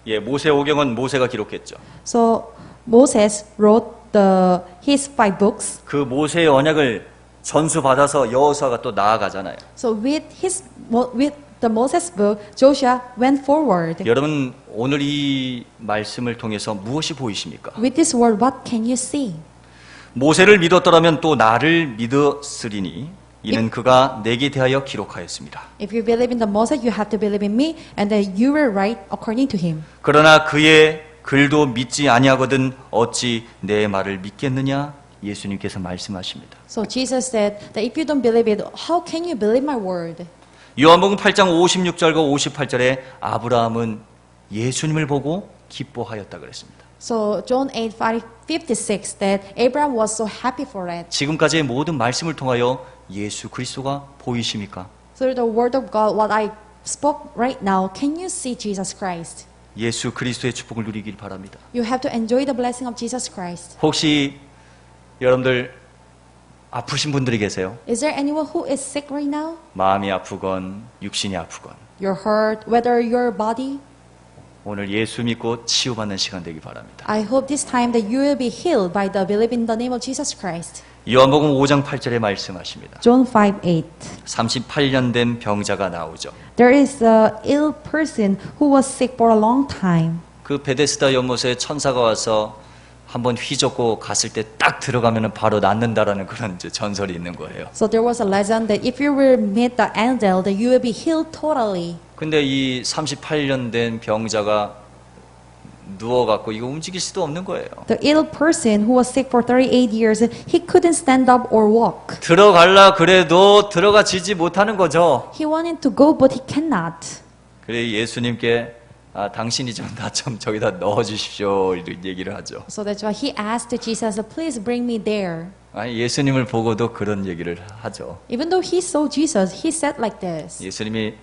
예, 모세오경은 모세가 기록했죠. So Moses wrote his 5 books. 그 모세의 언약을 전수받아서 여호수아가 또 나아가잖아요. So with the Moses book, Joshua went forward. 여러분 오늘 이 말씀을 통해서 무엇이 보이십니까? With this word, what can you see? 모세를 믿었더라면 또 나를 믿었으리니 이는 그가 내게 대하여 기록하였습니다. If you believe in the Moses, you have to believe in me, and that you will write according to him. 그러나 그의 글도 믿지 아니하거든 어찌 내 말을 믿겠느냐? 예수님께서 말씀하십니다. So Jesus said that if you don't believe it, how can you believe my word? 요한복음 8장 56절과 58절에 아브라함은 예수님을 보고 기뻐하였다 그랬습니다. So John 8:56 that Abraham was so happy for it. 지금까지의 모든 말씀을 통하여 예수 그리스도가 보이십니까? Through the word of God, what I spoke right now, can you see Jesus Christ? 예수 그리스도의 축복을 누리길 바랍니다. You have to enjoy the blessing of Jesus Christ. 혹시 여러분들 아프신 분들이 계세요? Is there anyone who is sick right now? 마음이 아프건 육신이 아프건 You're hurt, whether your body. 오늘 예수 믿고 치유받는 시간 되길 바랍니다. I hope this time that you will be healed by the belief in the name of Jesus Christ. 요한복음 5장 8절에 말씀하십니다. John 5:8. 38년 된 병자가 나오죠. There is a ill person who was sick for a long time. 그 베데스다 연못에 천사가 와서 한번 휘젓고 갔을 때 딱 들어가면은 바로 낫는다라는 그런 이제 전설이 있는 거예요. So there was a legend that if you will meet the angel, that you will be healed totally. 근데 이 38년 된 병자가 누워갖고 이거 움직일 수도 없는 거예요. The ill person who was sick for 38 years, he couldn't stand up or walk. 들어갈라 그래도 들어가지지 못하는 거죠. He wanted to go, but he cannot. 그래 예수님께 당신이 좀 나 좀 저기다 넣어주십시오 이런 얘기를 하죠. So that's why he asked Jesus, please bring me there. 아니 예수님을 보고도 그런 얘기를 하죠. Even though he saw Jesus, he said like this. 예수님이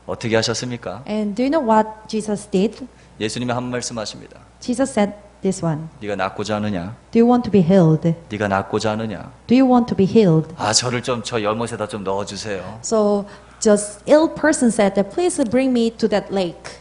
어떻게 하셨습니까? And do you know what Jesus did? 예수님이 한 말씀하십니다. Jesus said this one. 네가 낫고자 하느냐? Do you want to be healed? 네가 낫고자 하느냐? Do you want to be healed? 저를 좀 저 연못에다 좀 넣어주세요. So just ill person said that please bring me to that lake.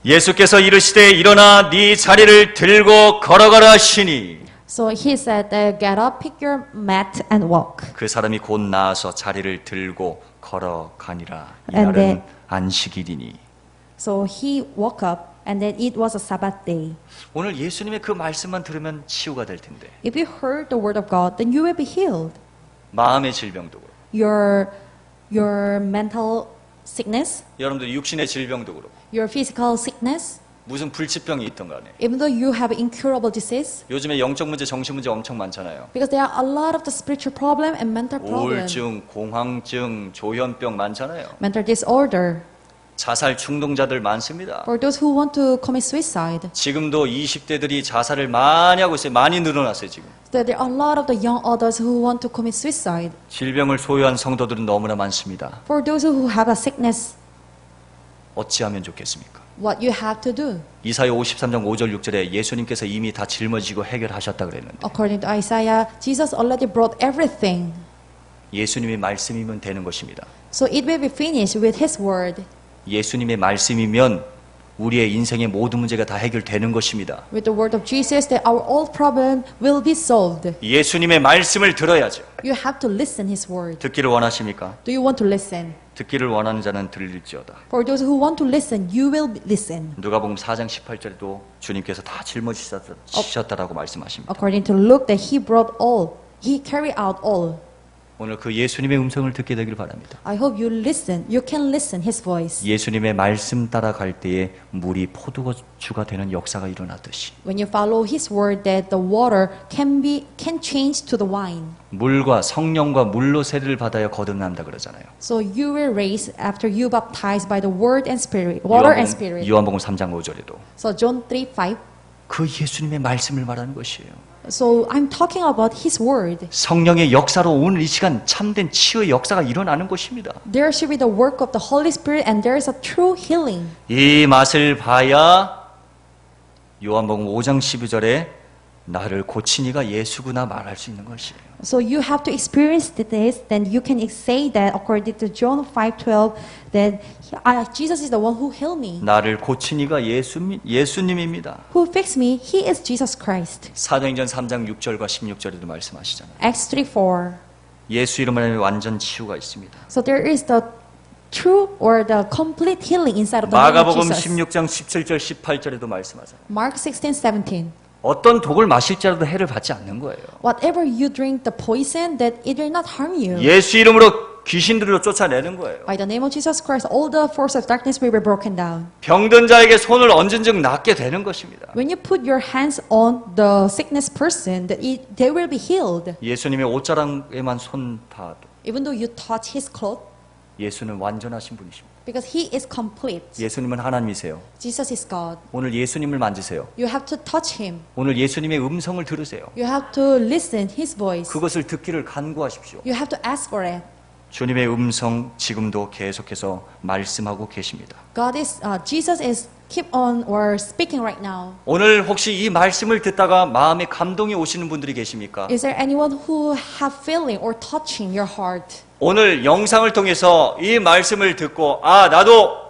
예수께서 이르시되 일어나 네 자리를 들고 걸어가라 하시니 So he said, get up, pick your mat and walk. 그 사람이 곧 나아서 자리를 들고 걸어가니라. And 이날은 then- 안식일이니. So he woke up and then it was a Sabbath day. 오늘 예수님의 그 말씀만 들으면 치유가 될 텐데 If you heard the word of God, then you will be healed. 마음의 질병도 그렇고 Your mental sickness, 여러분들 육신의 질병도 그렇고 your physical sickness, 무슨 불치병이 있던 간에 even though you have incurable disease, 요즘에 영적 문제, 정신 문제 엄청 많잖아요. because there are a lot of the spiritual problem and mental problem, 우울증, 공황증, 조현병 많잖아요. mental disorder. 자살 충동자들 많습니다. For those who want to commit suicide. 지금도 20대들이 자살을 많이 하고 있어요. 많이 늘어났어요, 지금. So there are a lot of the young adults who want to commit suicide. 질병을 소유한 성도들은 너무나 많습니다. For those who have a sickness, 어찌하면 좋겠습니까? what you have to do. 이사야 53장 5절 6절에 예수님께서 이미 다 짊어지고 해결하셨다 그랬는데 According to Isaiah, Jesus already brought everything. 예수님의 말씀이면 되는 것입니다. So it will be finished with His word. 예수님의 말씀이면 우리의 인생의 모든 문제가 다 해결되는 것입니다. With the word of Jesus, that our all problem will be solved. 예수님의 말씀을 들어야죠. You have to listen His word. 듣기를 원하십니까? Do you want to listen? 듣기를 원하는 자는 들릴지어다. For those who want to listen, you will listen. 누가복음 4장 18절에도 주님께서 다 짊어지셨다라고 말씀하십니다. According to Luke, that He brought all. He carried out all. 오늘 그 예수님의 음성을 듣게 되길 바랍니다. I hope you listen. You can listen His voice. 예수님의 말씀 따라갈 때에 물이 포도주가 되는 역사가 일어났듯이 When you follow His word, that the water can change to the wine. 물과 성령과 물로 세례를 받아야 거듭난다 그러잖아요. So you will raise after you baptized by the word and spirit, water and spirit. 요한복음 3장 5절에도 So John 3:5. 그 예수님의 말씀을 말하는 것이에요. So I'm talking about His word. 성령의 역사로 오늘 이 시간 참된 치유의 역사가 일어나는 것입니다. There should be the work of the Holy Spirit, and there is a true healing. 이 맛을 봐야 요한복음 5장 12절에 나를 고친 이가 예수구나 말할 수 있는 것이에요. So you have to experience this, then you can say that according to John 5:12, that Jesus is the one who healed me. 나를 고친 이가 예수님입니다. Who fixed me? He is Jesus Christ. 사도행전 3장 6절과 16절에도 말씀하시잖아요. Acts 3:4. 예수 이름으로 완전 치유가 있습니다. So there is the true or the complete healing inside of the name of 마가복음 Jesus. 16장 17절 18절에도 말씀하잖아요. Mark 16:17. 어떤 독을 마실지라도 해를 받지 않는 거예요. Whatever you drink the poison, that it will not harm you. 예수 이름으로 귀신들을 쫓아내는 거예요. By the name of Jesus Christ, all the force of darkness will be broken down. 병든 자에게 손을 얹은 즉 낫게 되는 것입니다. When you put your hands on the sickness person, that they will be healed. 예수님의 옷자락에만 손 닿아도 Even though you touch His cloth, 예수는 완전하신 분이십니다. because He is complete. 예수님은 하나님이세요. Jesus is God. 오늘 예수님을 만지세요. You have to touch Him. 오늘 예수님의 음성을 들으세요. You have to listen His voice. 그것을 듣기를 간구하십시오. You have to ask for it. 주님의 음성 지금도 계속해서 말씀하고 계십니다. Jesus is keep on or speaking right now. 오늘 혹시 이 말씀을 듣다가 마음에 감동이 오시는 분들이 계십니까? Is there anyone who have feeling or touching your heart? 오늘 영상을 통해서 이 말씀을 듣고 나도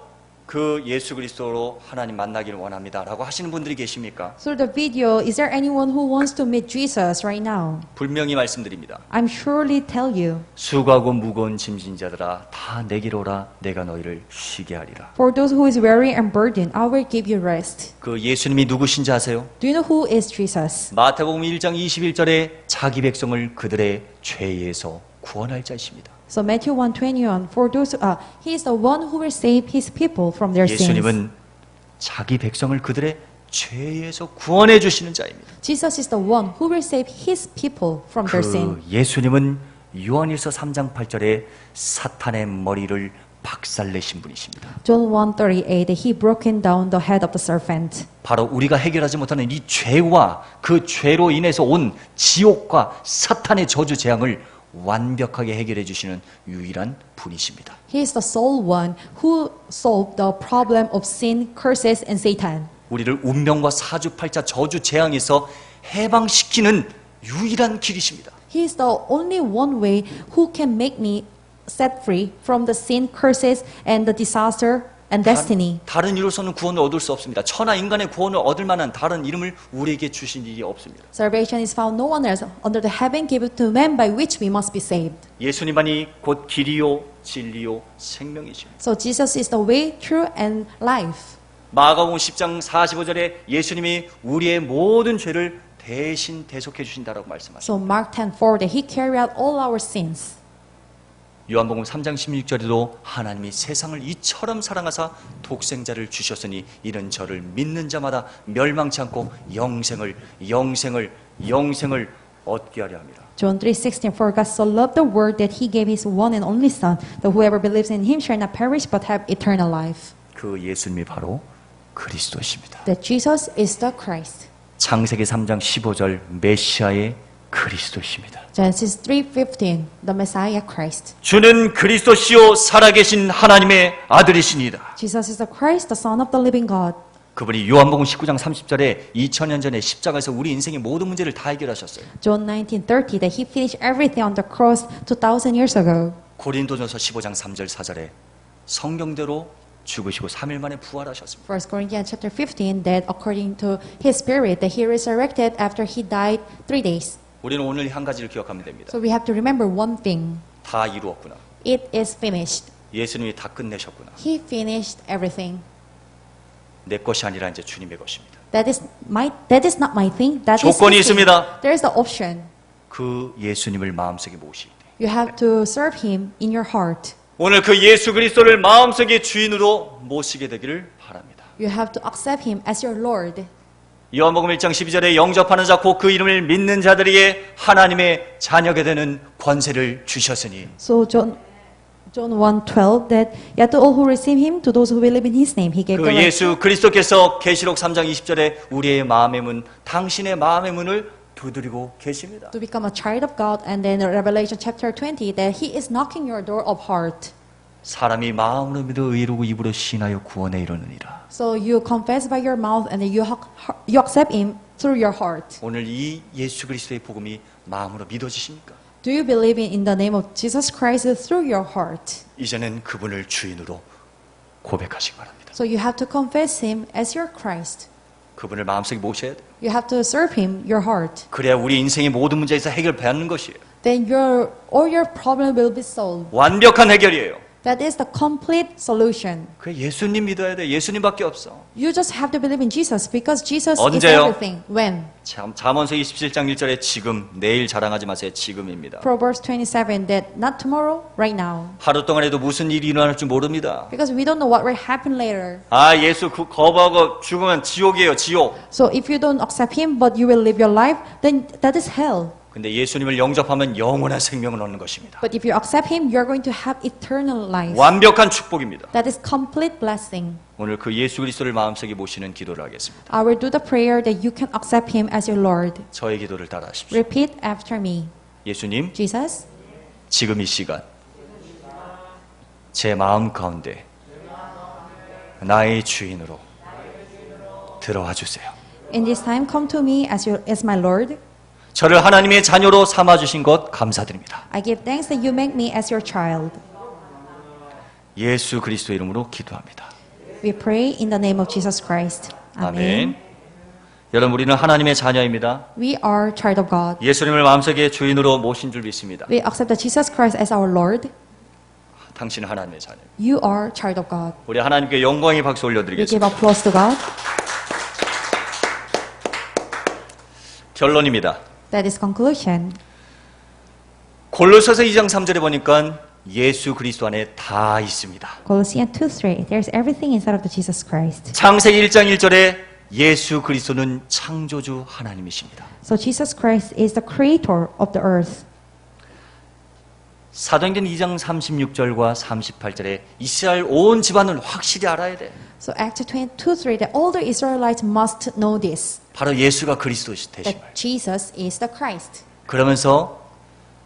그 예수 그리스도로 하나님 만나기를 원합니다 라고 하시는 분들이 계십니까? Through the video, is there anyone who wants to meet Jesus right now? 분명히 말씀드립니다. I'm surely tell you. 수고하고 무거운 짐진 자들아 다 내게로 오라 내가 너희를 쉬게 하리라. For those who is weary and burdened, I will give you rest. 그 예수님이 누구신지 아세요? Do you know who is Jesus? 마태복음 1장 21절에 자기 백성을 그들의 죄에서 구원할 자이십니다. So Matthew 1:21, for those He is the one who will save His people from their sins. 예수님은 자기 백성을 그들의 죄에서 구원해 주시는 자입니다. Jesus is the one who will save His people from their sin. 그 예수님은 요한일서 3장 8절에 사탄의 머리를 박살내신 분이십니다. John 1:38, that He broken down the head of the serpent. 바로 우리가 해결하지 못하는 이 죄와 그 죄로 인해서 온 지옥과 사탄의 저주 재앙을 완벽하게 해결해 주시는 유일한 분이십니다. He is the sole one who solved the problem of sin, curses, and Satan. 우리를 운명과 사주팔자 저주 재앙에서 해방시키는 유일한 길이십니다. He is the only one way who can make me set free from the sin, curses, and the disaster and destiny. 다른 이로서는 구원을 얻을 수 없습니다. 천하 인간의 구원을 얻을 만한 다른 이름을 우리에게 주신 일이 없습니다. Salvation is found no one else under the heaven given to man by which we must be saved. 예수님만이 곧 길이요 진리요 생명이십니다. So Jesus is the way, truth, and life. 마가복음 10장 45절에 예수님이 우리의 모든 죄를 대신 대속해 주신다라고 말씀하십니다. So Mark 10:4, that He carried out all our sins. 요한복음 3장 16절에도 하나님이 세상을 이처럼 사랑하사 독생자를 주셨으니 이는 저를 믿는 자마다 멸망치 않고 영생을 얻게 하려 함이라. John 3:16, For God so loved the world that he gave his one and only Son, that whoever believes in him shall not perish but have eternal life. 그 예수님이 바로 그리스도십니다. That Jesus is the Christ. 창세기 3장 15절 메시아의 그리스도십니다. Genesis 3:15, the Messiah Christ. 주는 그리스도시요 살아계신 하나님의 아들이시니이다. Jesus is the Christ, the Son of the living God. 그분이 요한복음 19장 30절에 2000년 전에 십자가에서 우리 인생의 모든 문제를 다 해결하셨어요. John 19:30, that he finished everything on the cross 2,000 years ago. 고린도전서 15장 3절 4절에 성경대로 죽으시고 3일 만에 부활하셨습니다. 1 Corinthians chapter 15, that according to his spirit, that he resurrected after he died 3 days. 우리는 오늘 한 가지를 기억하면 됩니다. So we have to remember one thing. 다 이루었구나. It is finished. 예수님이 다 끝내셨구나. He finished everything. 내 것이 아니라 이제 주님의 것입니다. That is not my thing. That is 조건이 his thing. 있습니다. There is the option. 그 예수님을 마음속에 모시기. You have to serve him in your heart. 오늘 그 예수 그리스도를 마음속의 주인으로 모시게 되기를 바랍니다. You have to accept him as your Lord. 요한복음 1장 12절에 영접하는 자 곧 그 이름을 믿는 자들에게 하나님의 자녀가 되는 권세를 주셨으니 So John 1:12, that yet to all who receive him, to those who believe in his name, he gave 그 the right 예수 그리스도께서 계시록 3장 20절에 우리의 마음의 문, 당신의 마음의 문을 두드리고 계십니다. to become a child of God. And then Revelation chapter 20, that he is knocking your door of heart. 사람이 마음으로 믿어 의로고 입으로 신하여 구원에 이르느니라. So you confess by your mouth and then you accept him through your heart. 오늘 이 예수 그리스도의 복음이 마음으로 믿어지십니까? Do you believe in the name of Jesus Christ through your heart? 이제는 그분을 주인으로 고백하시기 바랍니다. So you have to confess him as your Christ. 그분을 마음속에 모셔야 돼요. You have to serve him your heart. 그래야 우리 인생의 모든 문제에서 해결받는 것이에요. Then all your problem will be solved. 완벽한 해결이에요. That is the complete solution. 그 예수님 믿어야 돼. 예수님밖에 없어. You just have to believe in Jesus because Jesus is 언제요? everything. When? 잠언서 27장 1절에 지금, 내일 자랑하지 마세요. 지금입니다. Proverbs 27, that not tomorrow, right now. 하루 동안에도 무슨 일이 일어날 줄 모릅니다. Because we don't know what will happen later. 아, 예수 거부하고 죽으면 지옥이에요. 지옥. So if you don't accept him but you will live your life, then that is hell. 근데 예수님을 영접하면 영원한 생명을 얻는 것입니다. But if you accept him, you're going to have eternal life. 완벽한 축복입니다. That is complete blessing. 오늘 그 예수 그리스도를 마음속에 모시는 기도를 하겠습니다. I will do the prayer that you can accept him as your Lord. 저의 기도를 따라하십시오. Repeat after me. 예수님, Jesus, 지금 이 시간 제 마음 가운데 나의 주인으로 들어와 주세요. in this time come to me as my Lord. 저를 하나님의 자녀로 삼아 주신 것 감사드립니다. I give thanks that you make me as your child. 예수 그리스도 이름으로 기도합니다. We pray in the name of Jesus Christ. 아멘. 여러분, 우리는 하나님의 자녀입니다. We are child of God. 예수님을 마음속에 주인으로 모신 줄 믿습니다. We accept that Jesus Christ as our Lord. 당신은 하나님의 자녀. You are child of God. 우리 하나님께 영광의 박수 We give 올려드리겠습니다. applause to God. 결론입니다. That is conclusion. 골로새서 2장 3절에 보니까 예수 그리스도 안에 다 있습니다. Colossians 2:3. There's everything inside of the Jesus Christ. 창세기 1장 1절에 예수 그리스도는 창조주 하나님이십니다. So Jesus Christ is the creator of the earth. 사도행전 2장 36절과 38절에 이스라엘 온 집안을 확실히 알아야 돼. So Acts 22:3, that all the Israelites must know this, 바로 예수가 그리스도 되심을. that Jesus is the Christ. 그러면서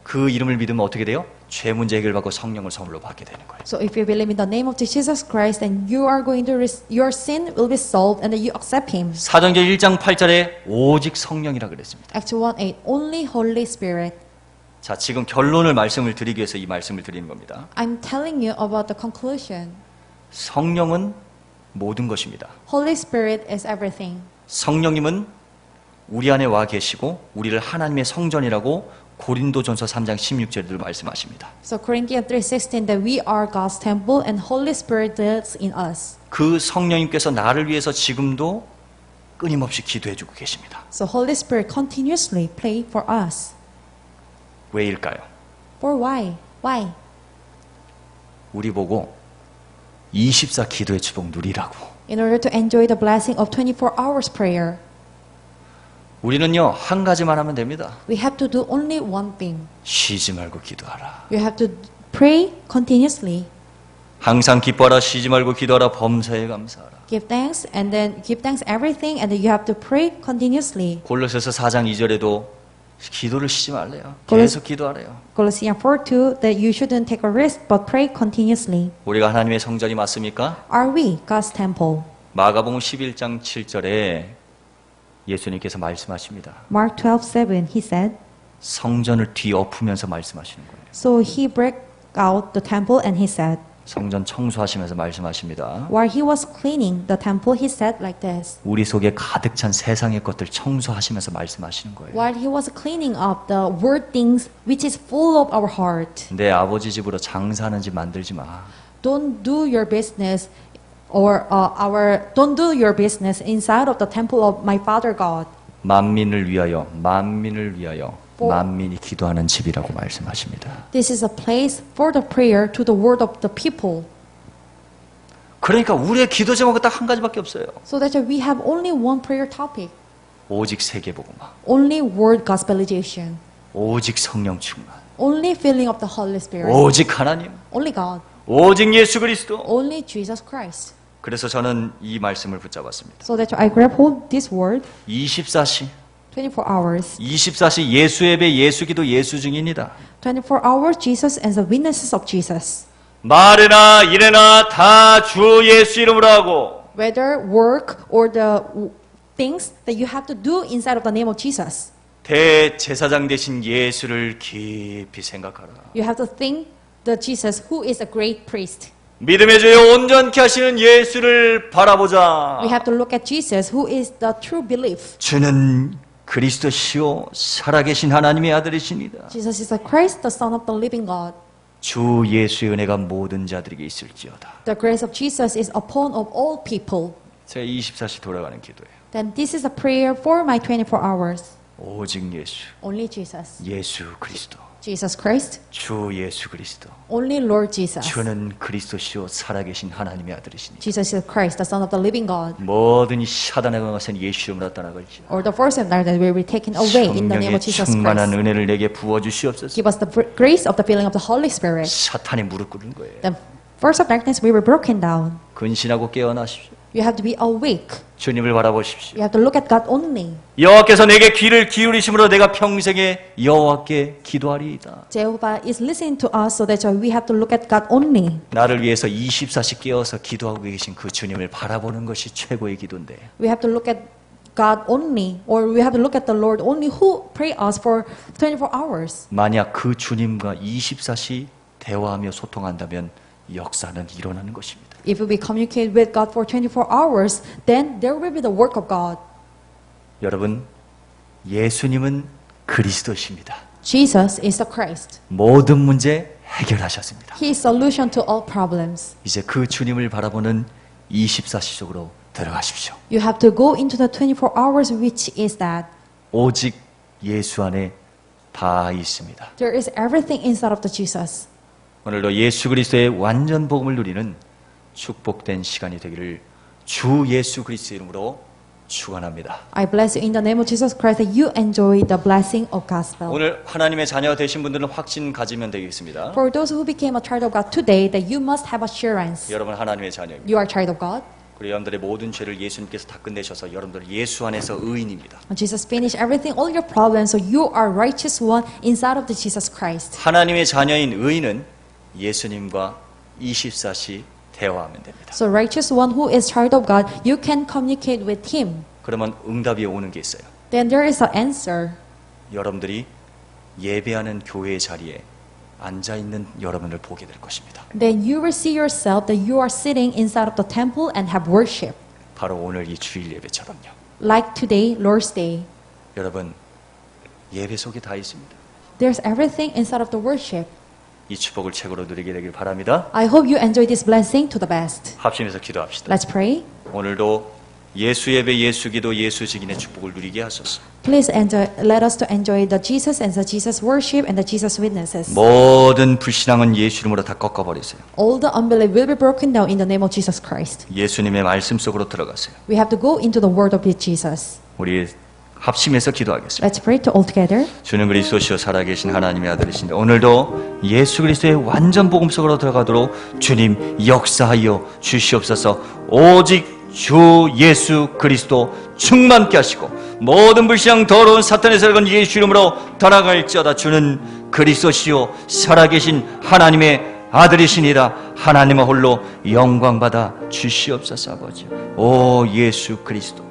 그 이름을 믿으면 어떻게 돼요? 죄 문제 해결받고 성령을 선물로 받게 되는 거예요. So if you believe in the name of Jesus Christ, then you are going to your sin will be solved, and then you accept Him. 사도행전 1장 8절에 오직 성령이라 그랬습니다. Acts 1:8, only Holy Spirit. 자, 지금 결론을 말씀을 드리기 위해서 이 말씀을 드리는 겁니다. I'm telling you about the conclusion. 성령은 모든 것입니다. Holy Spirit is everything. 성령님은 우리 안에 와 계시고 우리를 하나님의 성전이라고 고린도전서 3장 16절에도 말씀하십니다. So Corinthians 3:16, that we are God's temple and Holy Spirit dwells in us. 그 성령님께서 나를 위해서 지금도 끊임없이 기도해 주고 계십니다. So Holy Spirit continuously pray for us. 왜일까요? For why? Why? 우리 보고 24 기도의 축복 누리라고. In order to enjoy the blessing of 24 hours prayer. 우리는요, 한 가지만 하면 됩니다. We have to do only one thing. 쉬지 말고 기도하라. You have to pray continuously. 항상 기뻐하라, 쉬지 말고 기도하라, 범사에 감사하라. Give thanks and then give thanks everything and then you have to pray continuously. 골로새서 4장 2절에도 기도를 쉬지 말래요. 골로- 계속 기도하래요. Colossians 4:2 that you shouldn't take a rest but pray continuously. 우리가 하나님의 성전이 맞습니까? Are we God's temple? 마가복음 11장 7절에 예수님께서 말씀하십니다. Mark 12:7 he said, 성전을 뒤엎으면서 말씀하시는 거예요. so he broke out the temple and he said, 성전 청소하시면서 말씀하십니다. while he was cleaning the temple he said like this. 우리 속에 가득 찬 세상의 것들 청소하시면서 말씀하시는 거예요. While he was cleaning up the world things which is full of our heart. 내 아버지 집으로 장사하는 집 만들지 마. Don't do your business don't do your business inside of the temple of my Father God. 만민을 위하여 For- 만민이 기도하는 집이라고 말씀하십니다. This is a place for the prayer to the word of the people. 그러니까 우리의 기도 제목은 딱 한 가지밖에 없어요. So that we have only one prayer topic. 오직 세계복음화, Only word gospelization. 오직 성령 충만, Only filling of the Holy Spirit. 오직 하나님, Only God. 오직 예수 그리스도. Only Jesus Christ. 그래서 저는 이 말씀을 붙잡았습니다. So that I grab hold this word 24시 24 hours. 24시 예수 예배, 예수 기도, 예수 증인이다. 24 hours Jesus and the witnesses of Jesus. 말이나 일이나 다 주 예수 이름으로 하고 Whether work or the things that you have to do inside of the name of Jesus. 대제사장 되신 예수를 깊이 생각하라. You have to think the Jesus who is a great priest. 믿음의 주여 온전케 하시는 예수를 바라보자. We have to look at Jesus who is the true belief. 주는 그리스도시요 살아계신 하나님의 아들이시니다. Jesus is the Christ, the Son of the living God. 주 예수의 은혜가 모든 자들에게 있을지어다. The grace of Jesus is upon of all people. 제 24시 돌아가는 기도예요. Then this is a prayer for my 24 hours. 오직 예수, Only Jesus. 예수 그리스도, Jesus Christ. 주 예수 그리스도. Only Lord Jesus. 주는 그리스도시요 살아계신 하나님의 아들이시니 Jesus is Christ, the Son of the living God. 모든 이 사단의 것은 예수 이름으로 떠나갈지어다. Or the force of darkness will be taken away in the name 성령의 of Jesus 충만한 Christ. 은혜를 내게 부어 주시옵소서. Give us the grace of the filling of the Holy Spirit. 사탄이 무릎 꿇는 거예요. The force of darkness will be broken down. 근신하고 깨어나십시오. You have to be awake. 주님을 바라보십시오. You have to look at God only. 여호와께서 내게 귀를 기울이심으로 내가 평생에 여호와께 기도하리이다. Jehovah is listening to us so that we have to look at God only. 나를 위해서 24시 깨어서 기도하고 계신 그 주님을 바라보는 것이 최고의 기도인데 We have to look at God only, or we have to look at the Lord only who pray us for 24 hours. 만약 그 주님과 24시 대화하며 소통한다면 역사는 일어나는 것입니다. If we communicate with God for 24 hours, then there will be the work of God. 여러분, 예수님은 그리스도십니다. Jesus is the Christ. 모든 문제 해결하셨습니다. He is solution to all problems. 이제 그 주님을 바라보는 24시 속으로 들어가십시오. You have to go into the 24 hours, which is that 오직 예수 안에 다 있습니다. there is everything inside of the Jesus. 오늘도 예수 그리스도의 완전 복음을 누리는 축복된 시간이 되기를 주 예수 그리스도 이름으로 축원합니다. I bless you in the name of Jesus Christ that you enjoy the blessing of gospel. 오늘 하나님의 자녀 되신 분들은 확신 가지면 되겠습니다. For those who became a child of God today, that you must have assurance. 여러분 하나님의 자녀입니다. You are a child of God. 우리 여러분들의 모든 죄를 예수님께서 다 끝내셔서 여러분들 예수 안에서 의인입니다. Jesus finished everything, all your problems, so you are righteous one inside of the Jesus Christ. 하나님의 자녀인 의인은 예수님과 24시 대화하면 됩니다. So righteous one who is child of God, you can communicate with him. 그러면 응답이 오는 게 있어요. Then there is an answer. 여러분들이 예배하는 교회의 자리에 앉아 있는 여러분을 보게 될 것입니다. Then you will see yourself that you are sitting inside of the temple and have worship. 바로 오늘 이 주일 예배처럼요. Like today, Lord's Day. 여러분 예배 속에 다 있습니다. There's everything inside of the worship. 이 축복을 최고로 누리게 되길 바랍니다. I hope you enjoy this blessing to the best. 합심해서 기도합시다. Let's pray. 오늘도 예수 예배, 예수 기도, 예수 직인의 축복을 누리게 하소서. Please let us to enjoy the Jesus and the Jesus worship and the Jesus witnesses. 모든 불신앙은 예수 이름으로 다 꺾어버리세요. All the unbelief will be broken down in the name of Jesus Christ. 예수님의 말씀 속으로 들어가세요. We have to go into the word of Jesus. 우리 합심해서 기도하겠습니다. Let's pray to all together. 주는 그리스도시요 살아계신 하나님의 아들이신데 오늘도 예수 그리스도의 완전 복음 속으로 들어가도록 주님 역사하여 주시옵소서. 오직 주 예수 그리스도 충만케 하시고 모든 불신앙 더러운 사탄의 세력은 예수 이름으로 돌아갈지어다. 주는 그리스도시요 살아계신 하나님의 아들이시니라. 하나님의 홀로 영광받아 주시옵소서. 아버지 오 예수 그리스도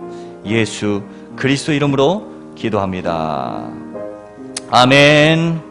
예수 그리스도 이름으로 기도합니다. 아멘.